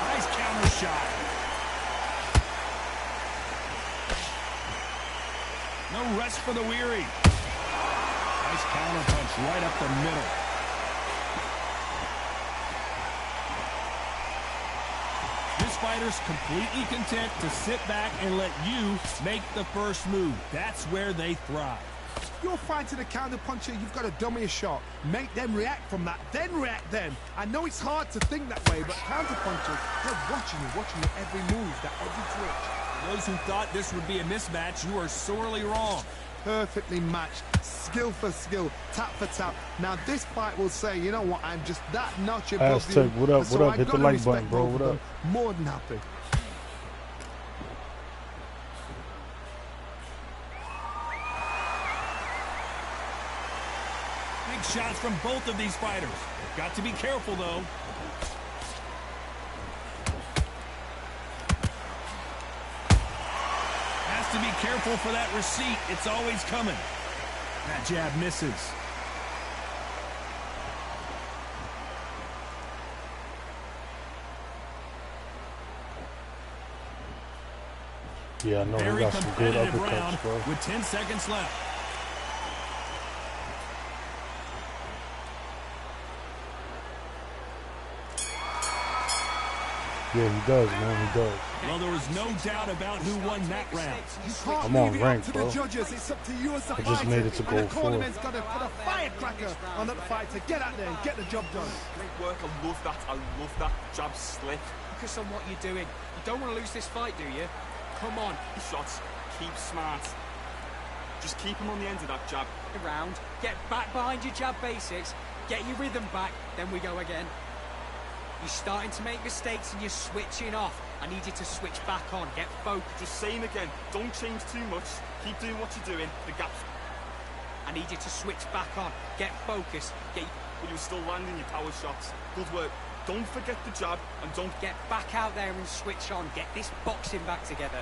Nice counter shot. No rest for the weary. Nice counter punch right up the middle. This fighter's completely content to sit back and let you make the first move. That's where they thrive. You're fighting a counter puncher, you've got to dummy a shot. Make them react from that, then react then. I know it's hard to think that way, but counter punchers, they're watching you every move, that every twitch. Those who thought this would be a mismatch, you are sorely wrong. Perfectly matched, skill for skill, tap for tap. Now this fight will say, you know what, I'm just that notch above you. What up, what up? Hit the like button, bro. What up? More than happy. Big shots from both of these fighters. Got to be careful, though. Has to be careful for that receipt. It's always coming. That jab misses. Yeah, I know he Very got some good competitive uppercuts, round bro. with 10 seconds left. Yeah, he does, man. He does. Well, there was no doubt about who won that round. You can't I'm on leave it rank, up to bro. the judges. It's up to you as the I fighter. just made it to and goal the 4. tournament's got to put a firecracker on that fight to get out there and get the job done. Great work. I love that. I love that jab slip. Focus on what you're doing. You don't want to lose this fight, do you? Come on. Shots. Keep smart. Just keep him on the end of that jab. Around. Get back behind your jab basics. Get your rhythm back. Then we go again. You're starting to make mistakes and you're switching off. I need you to switch back on. Get focused. Just saying again, don't change too much. Keep doing what you're doing. The gaps. I need you to switch back on. Get focused. But you're still landing your power shots. Good work. Don't forget the jab and don't get back out there and switch on. Get this boxing back together.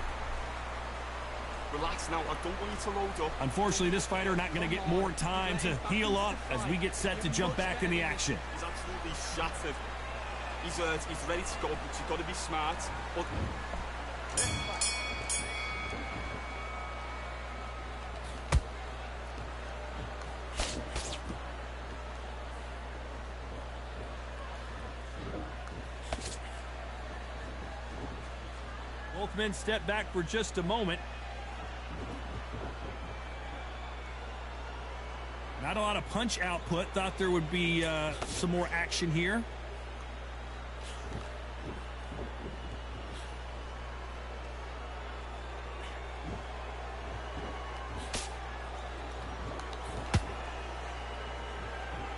Relax now. I don't want you to load up. Unfortunately, this fighter not going to get more time to heal up as we get set to jump back in the action. He's absolutely shattered. He's hurt, he's ready to go, but you've got to be smart. But both men step back for just a moment. Not a lot of punch output. Thought there would be some more action here.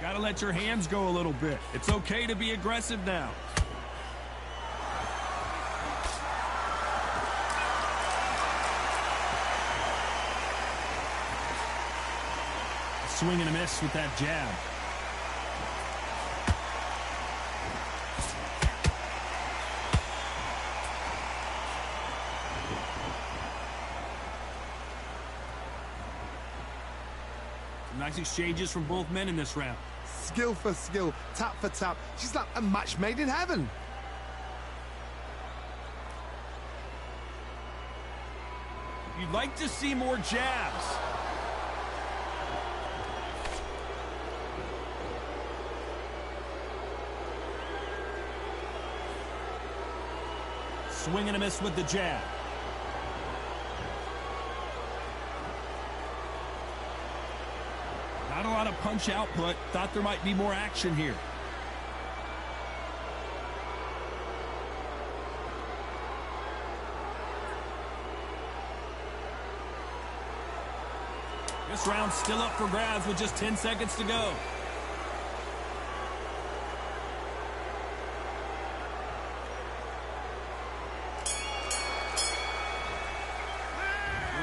Got to let your hands go a little bit. It's okay to be aggressive now. A swing and a miss with that jab. Some nice exchanges from both men in this round. Skill for skill, tap for tap. She's like a match made in heaven. You'd like to see more jabs. Swing and a miss with the jab. Not a lot of punch output. Thought there might be more action here. This round's still up for grabs with just 10 seconds to go.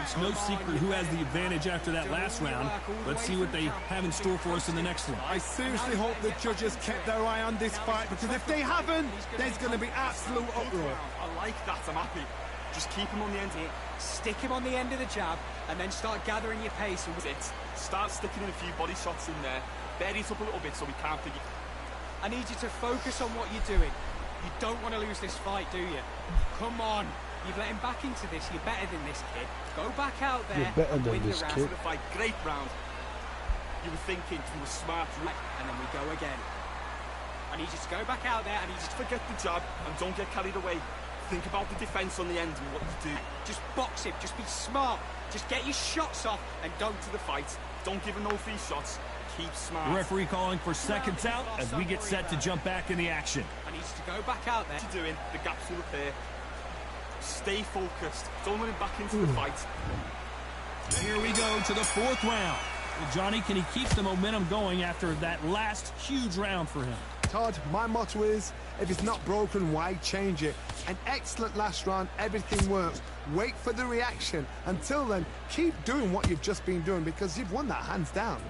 It's no secret who has the advantage after that last round. Let's see what they have in store for us in the next one. I seriously hope the judges kept their eye on this fight, because if they haven't, there's going to be absolute uproar. I like that. I'm happy. Just keep him on the end of it. Stick him on the end of the jab and then start gathering your pace. And start sticking in a few body shots in there. Bury it up a little bit so we can't think. I need you to focus on what you're doing. You don't want to lose this fight, do you? Come on. You've let him back into this. You're better than this kid. Go back out there. You're better and than win this the round. kid. The fight. Great round. You were thinking from a smart route. And then we go again. I need you to go back out there. I need you to forget the jab and don't get carried away. Think about the defense on the end and what you do. Just box him. Just be smart. Just get your shots off and go to the fight. Don't give him no free shots. Keep smart. The referee calling for seconds out as we get set to jump back in the action. I need you to go back out there. What you're doing, the gaps will appear. Stay focused. Don't let him back into the fight. Here we go to the fourth round. Well, Johnny, can he keep the momentum going after that last huge round for him? Todd, my motto is, if it's not broken, why change it? An excellent last round, everything works. Wait for the reaction. Until then, keep doing what you've just been doing, because you've won that hands down.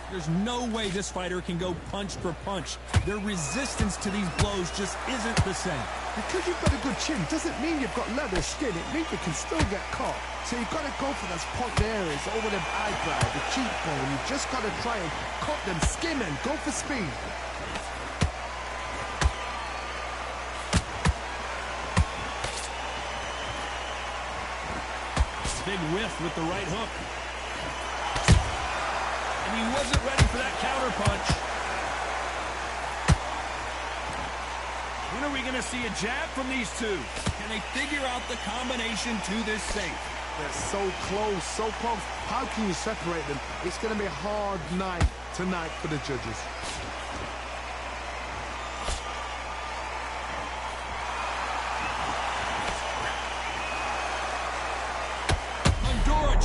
There's no way this fighter can go punch for punch. Their resistance to these blows just isn't the same. Because you've got a good chin doesn't mean you've got leather skin. It means you can still get caught. So you've got to go for those point areas over the eyebrow, the cheekbone. You've just got to try and cut them, skim and go for speed. Big whiff with the right hook. And he wasn't ready for that counter punch. When are we going to see a jab from these two? Can they figure out the combination to this safe? They're so close, so close. How can you separate them? It's going to be a hard night tonight for the judges.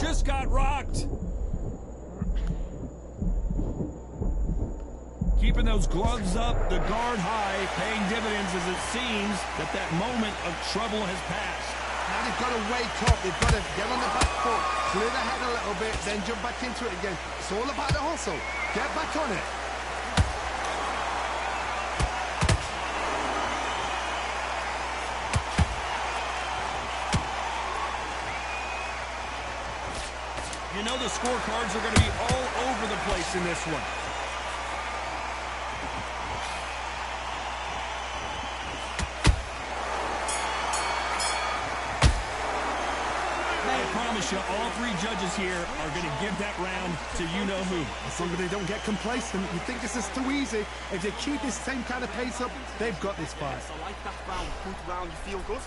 Just got rocked. Keeping those gloves up, the guard high, paying dividends as it seems that moment of trouble has passed. Now they've got to wake up. They've got to get on the back foot, clear the head a little bit, then jump back into it again. It's all about the hustle. Get back on it. You know the scorecards are going to be all over the place in this one. I promise you, all three judges here are going to give that round to you-know-who. As long as they don't get complacent, you think this is too easy. If they keep this same kind of pace up, they've got this fight. Yes, I like that round. Good round. You feel good?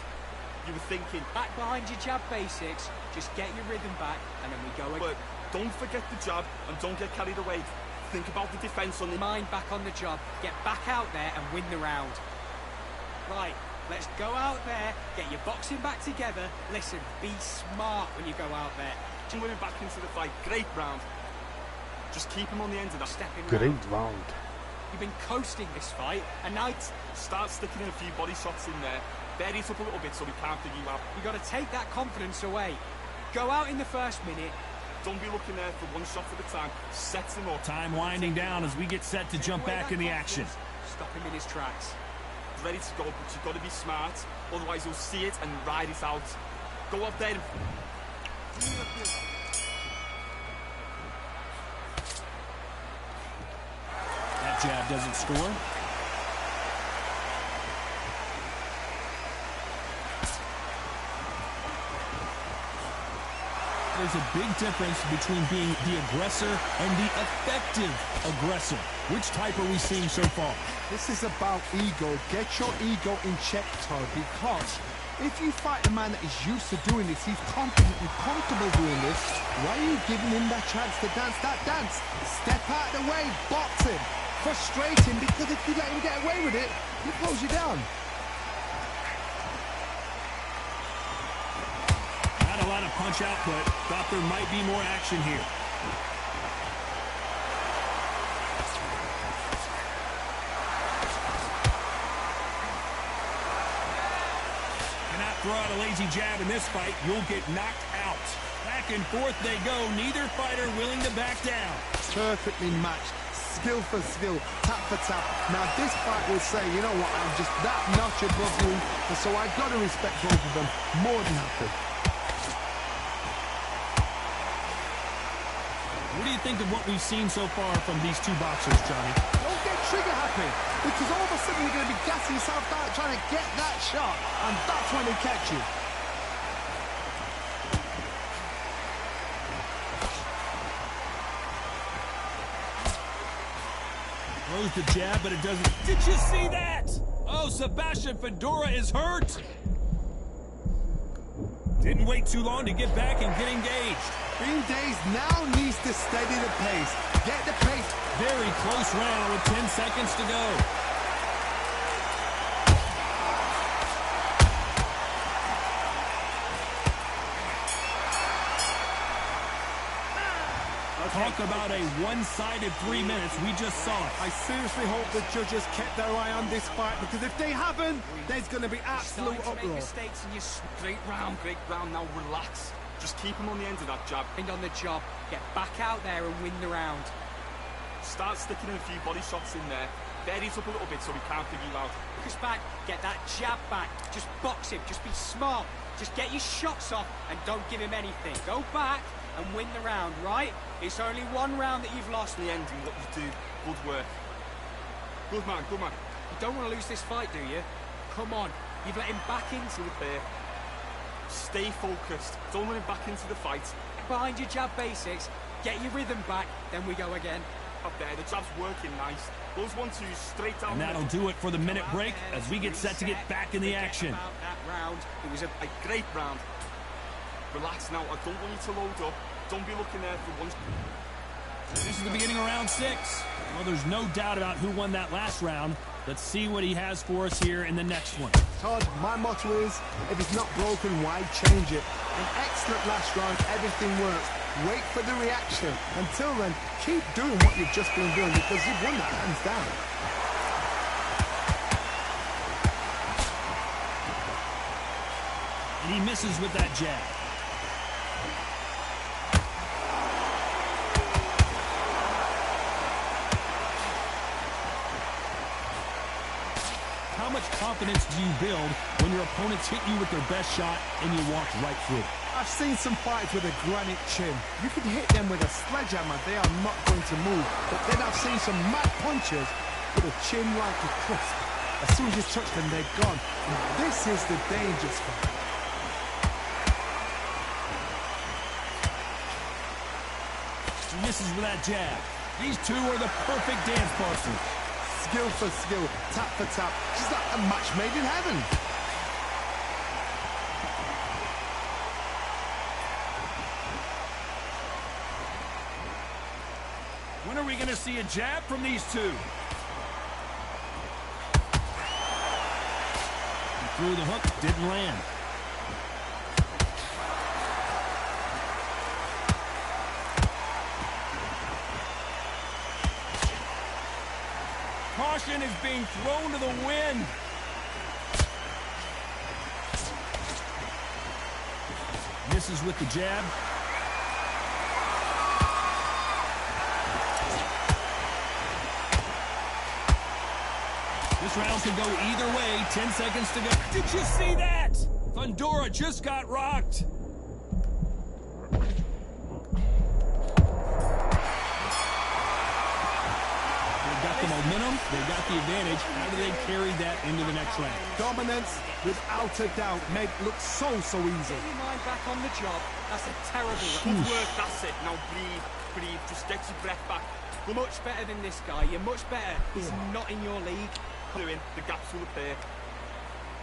You were thinking, back behind your jab basics, just get your rhythm back, and then we go again. But don't forget the jab, and don't get carried away. Think about the defense on the... Mind back on the job, get back out there and win the round. Right, let's go out there, get your boxing back together. Listen, be smart when you go out there. Women back into the fight, great round. Just keep him on the end of that. Stepping Great round. You've been coasting this fight, and now start sticking in a few body shots in there. Bury it up a little bit so we can't figure you out. You've got to take that confidence away. Go out in the first minute. Don't be looking there for one shot at a time. Set him up. Time winding down as we get set to jump back in the action. Stop him in his tracks. He's ready to go, but you've got to be smart. Otherwise, you'll see it and ride it out. Go up there. That jab doesn't score. There's a big difference between being the aggressor and the effective aggressor. Which type are we seeing so far? This is about ego. Get your ego in check, Todd, because if you fight a man that is used to doing this, he's confident and comfortable doing this, why are you giving him that chance to dance that dance? Step out of the way, box him, frustrate him, because if you let him get away with it, he'll close you down. A lot of punch output. Thought there might be more action here. Cannot throw out a lazy jab in this fight. You'll get knocked out. Back and forth they go. Neither fighter willing to back down. Perfectly matched. Skill for skill, tap for tap. Now this fight will say, you know what, I'm just that notch above you, and so I've got to respect both of them more than happy. What do you think of what we've seen so far from these two boxers, Johnny? Don't get trigger happy, because all of a sudden you're going to be gassing yourself out trying to get that shot, and that's when they catch you. Throws the jab, but it doesn't. Did you see that? Oh, Sebastian Fedora is hurt. Didn't wait too long to get back and get engaged. Green Days now needs to steady the pace. Get the pace. Very close round with 10 seconds to go. Talk about a one-sided 3 minutes. We just saw it. I seriously hope the judges kept their eye on this fight, because if they haven't, there's going to be absolute uproar. Great round, great round. Now relax. Just keep him on the end of that jab. And on the job, get back out there and win the round. Start sticking in a few body shots in there. Bury it up a little bit so he can't figure you out. Focus back, get that jab back. Just box him, just be smart. Just get your shots off and don't give him anything. Go back and win the round, right? It's only one round that you've lost. In the end, what you do, good work. Good man, good man. You don't want to lose this fight, do you? Come on, you've let him back into the pair. Stay focused. Don't let him back into the fight. Behind your jab basics, get your rhythm back, then we go again. Up there, the jab's working nice. Those 1-2s straight down. And that'll do it for the minute break as we get set to get back in the action. That round, it was a great round. Relax now, I don't want you to load up. Don't be looking there for one. This is the beginning of round 6. Well, there's no doubt about who won that last round. Let's see what he has for us here in the next one. Todd, my motto is, if it's not broken, why change it? An excellent last round, everything works. Wait for the reaction. Until then, keep doing what you've just been doing because you've won that hands down. And he misses with that jab. How much confidence do you build when your opponents hit you with their best shot and you walk right through it? I've seen some fights with a granite chin. You can hit them with a sledgehammer, they are not going to move. But then I've seen some mad punches with a chin like a crisp. As soon as you touch them, they're gone. And this is the danger spot. He misses with that jab. These two are the perfect dance partners. Skill for skill, tap for tap. Just like a match made in heaven. When are we going to see a jab from these two? He threw the hook, didn't land. Caution is being thrown to the wind. Misses with the jab. This round could go either way. 10 seconds to go. Did you see that? Fundora just got rocked. The momentum, they got the advantage. How do they carry that into the next round? Dominance, without a doubt, made it look so easy. Get your mind back on the job. That's a terrible Good work, that's it. Now breathe, just get your breath back. You're much better than this guy. You're much better. He's not in your league. Doing the gaps will appear.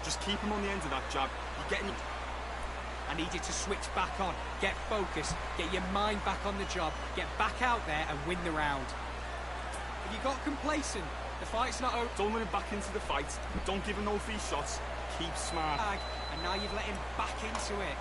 Just keep him on the end of that jab. You're getting. I need you to switch back on. Get focused. Get your mind back on the job. Get back out there and win the round. You got complacent. The fight's not over. Don't let him back into the fight. Don't give him no free shots. Keep smart. And now you've let him back into it.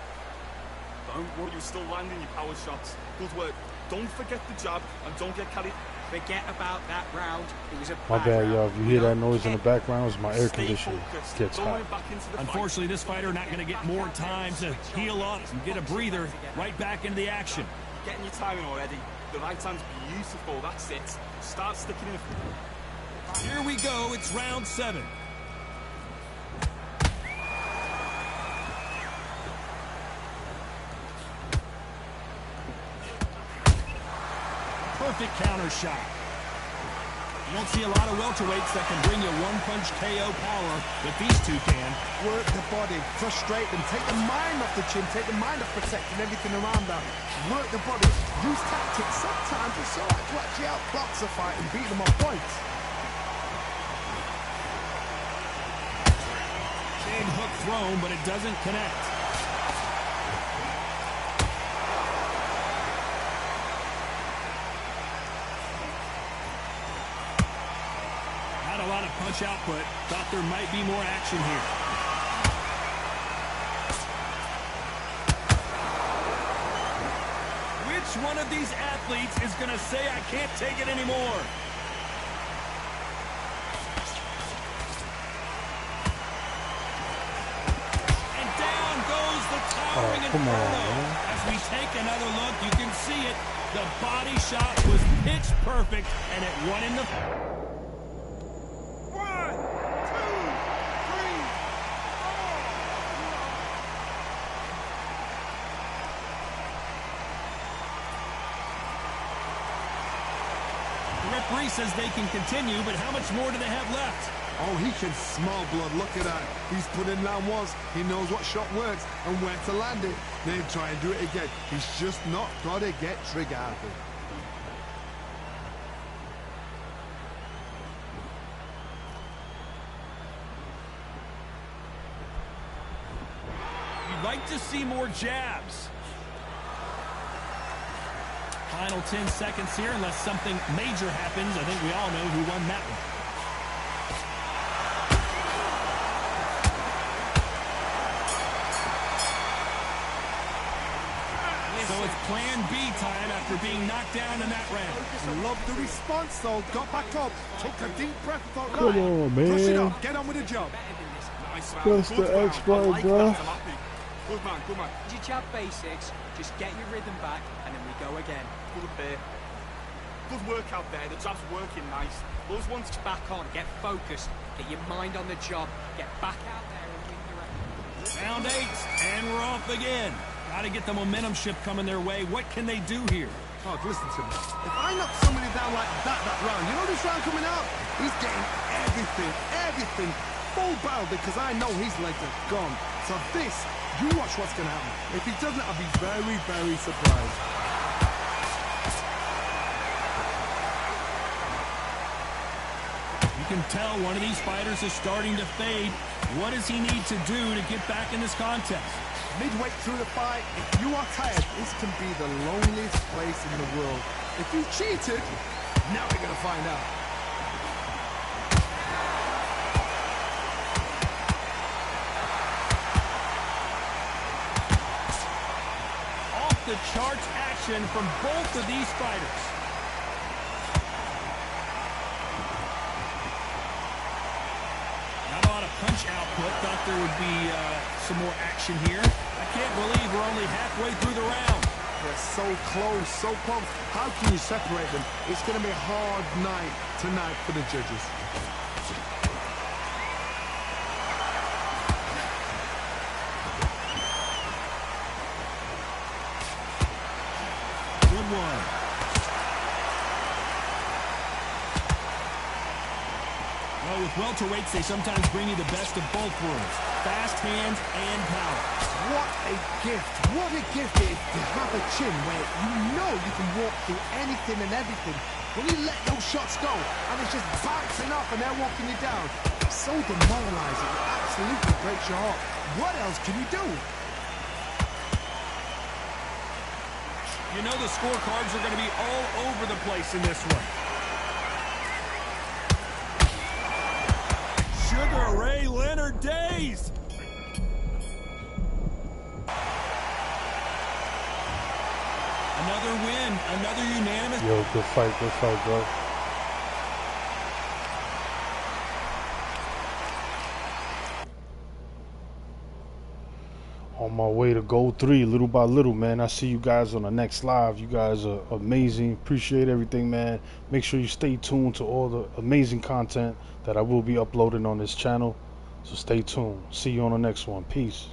Don't worry, you're still landing your power shots. Good work. Don't forget the jab and don't get carried. Forget about that round. It was a My bad, round. y'all. If you hear that noise in the background, it's my air conditioner gets Don't hot. let him back into the Unfortunately, this fighter not going to get more time to heal up and get a breather. Right back into the action. Getting your timing already. The right hand's beautiful. That's it. Start sticking in. Here we go. It's round 7. Perfect counter shot. You don't see a lot of welterweights that can bring you one-punch KO power, but these two can. Work the body, frustrate them, take the mind off the chin, take the mind off protecting everything around that. Work the body, use tactics. Sometimes it's all right to actually outbox a fight and beat them on points. Big hook thrown, but it doesn't connect. Not a lot of punch output. Thought there might be more action here. Which one of these athletes is going to say, I can't take it anymore? And down goes the towering Inferno. As we take another look, you can see it. The body shot was pitch perfect, and it won in the... 1, 2, 3, 4. The referee says they can continue, but how much more do they have left? Oh, he can smell blood. Look at that. He's put in down once. He knows what shot works and where to land it. Then try and do it again. He's just not got to get trigger happy. You'd like to see more jabs. Final 10 seconds here, unless something major happens. I think we all know who won that one. So it's plan B time after being knocked down in that round. Love the response, though. Got back up. Took a deep breath. Thought, Come on, man. Push it up. Get on with the job. Nice round. Press Good the round. X button, I like bro. that. I'm happy. Good man, good man. Your jab basics, just get your rhythm back, and then we go again. Good there. Good work out there. The jab's working nice. Those ones... Back on, get focused, get your mind on the job, get back out there and win the round. Round 8, and we're off again. Got to get the momentum shift coming their way. What can they do here? Oh, listen to me. If I knock somebody down like that round, you know this round coming out? He's getting everything full barrel because I know his legs are gone. So this, you watch what's going to happen. If he doesn't, I'll be very, very surprised. You can tell one of these fighters is starting to fade. What does he need to do to get back in this contest? Midway through the fight, if you are tired, this can be the loneliest place in the world. If you cheated, now we're going to find out. Off the charts action from both of these fighters. Not a lot of punch output. Thought there would be some more action here. I can't believe we're only halfway through the round. They're so close, so close. How can you separate them? It's going to be a hard night tonight for the judges. Good one. Well, with welterweights, they sometimes bring you the best of both worlds. Fast hands and power. What a gift. What a gift it is to have a chin where you know you can walk through anything and everything. When you let those shots go and it's just bouncing up and they're walking you down, it's so demoralizing. It absolutely breaks your heart. What else can you do? You know the scorecards are going to be all over the place in this one. Sugar Ray Leonard days. Another win, another unanimous. Yo, good fight, bro. On my way to goal 3, little by little, man. I see you guys on the next live. You guys are amazing. Appreciate everything, man. Make sure you stay tuned to all the amazing content that I will be uploading on this channel. So stay tuned. See you on the next one. Peace.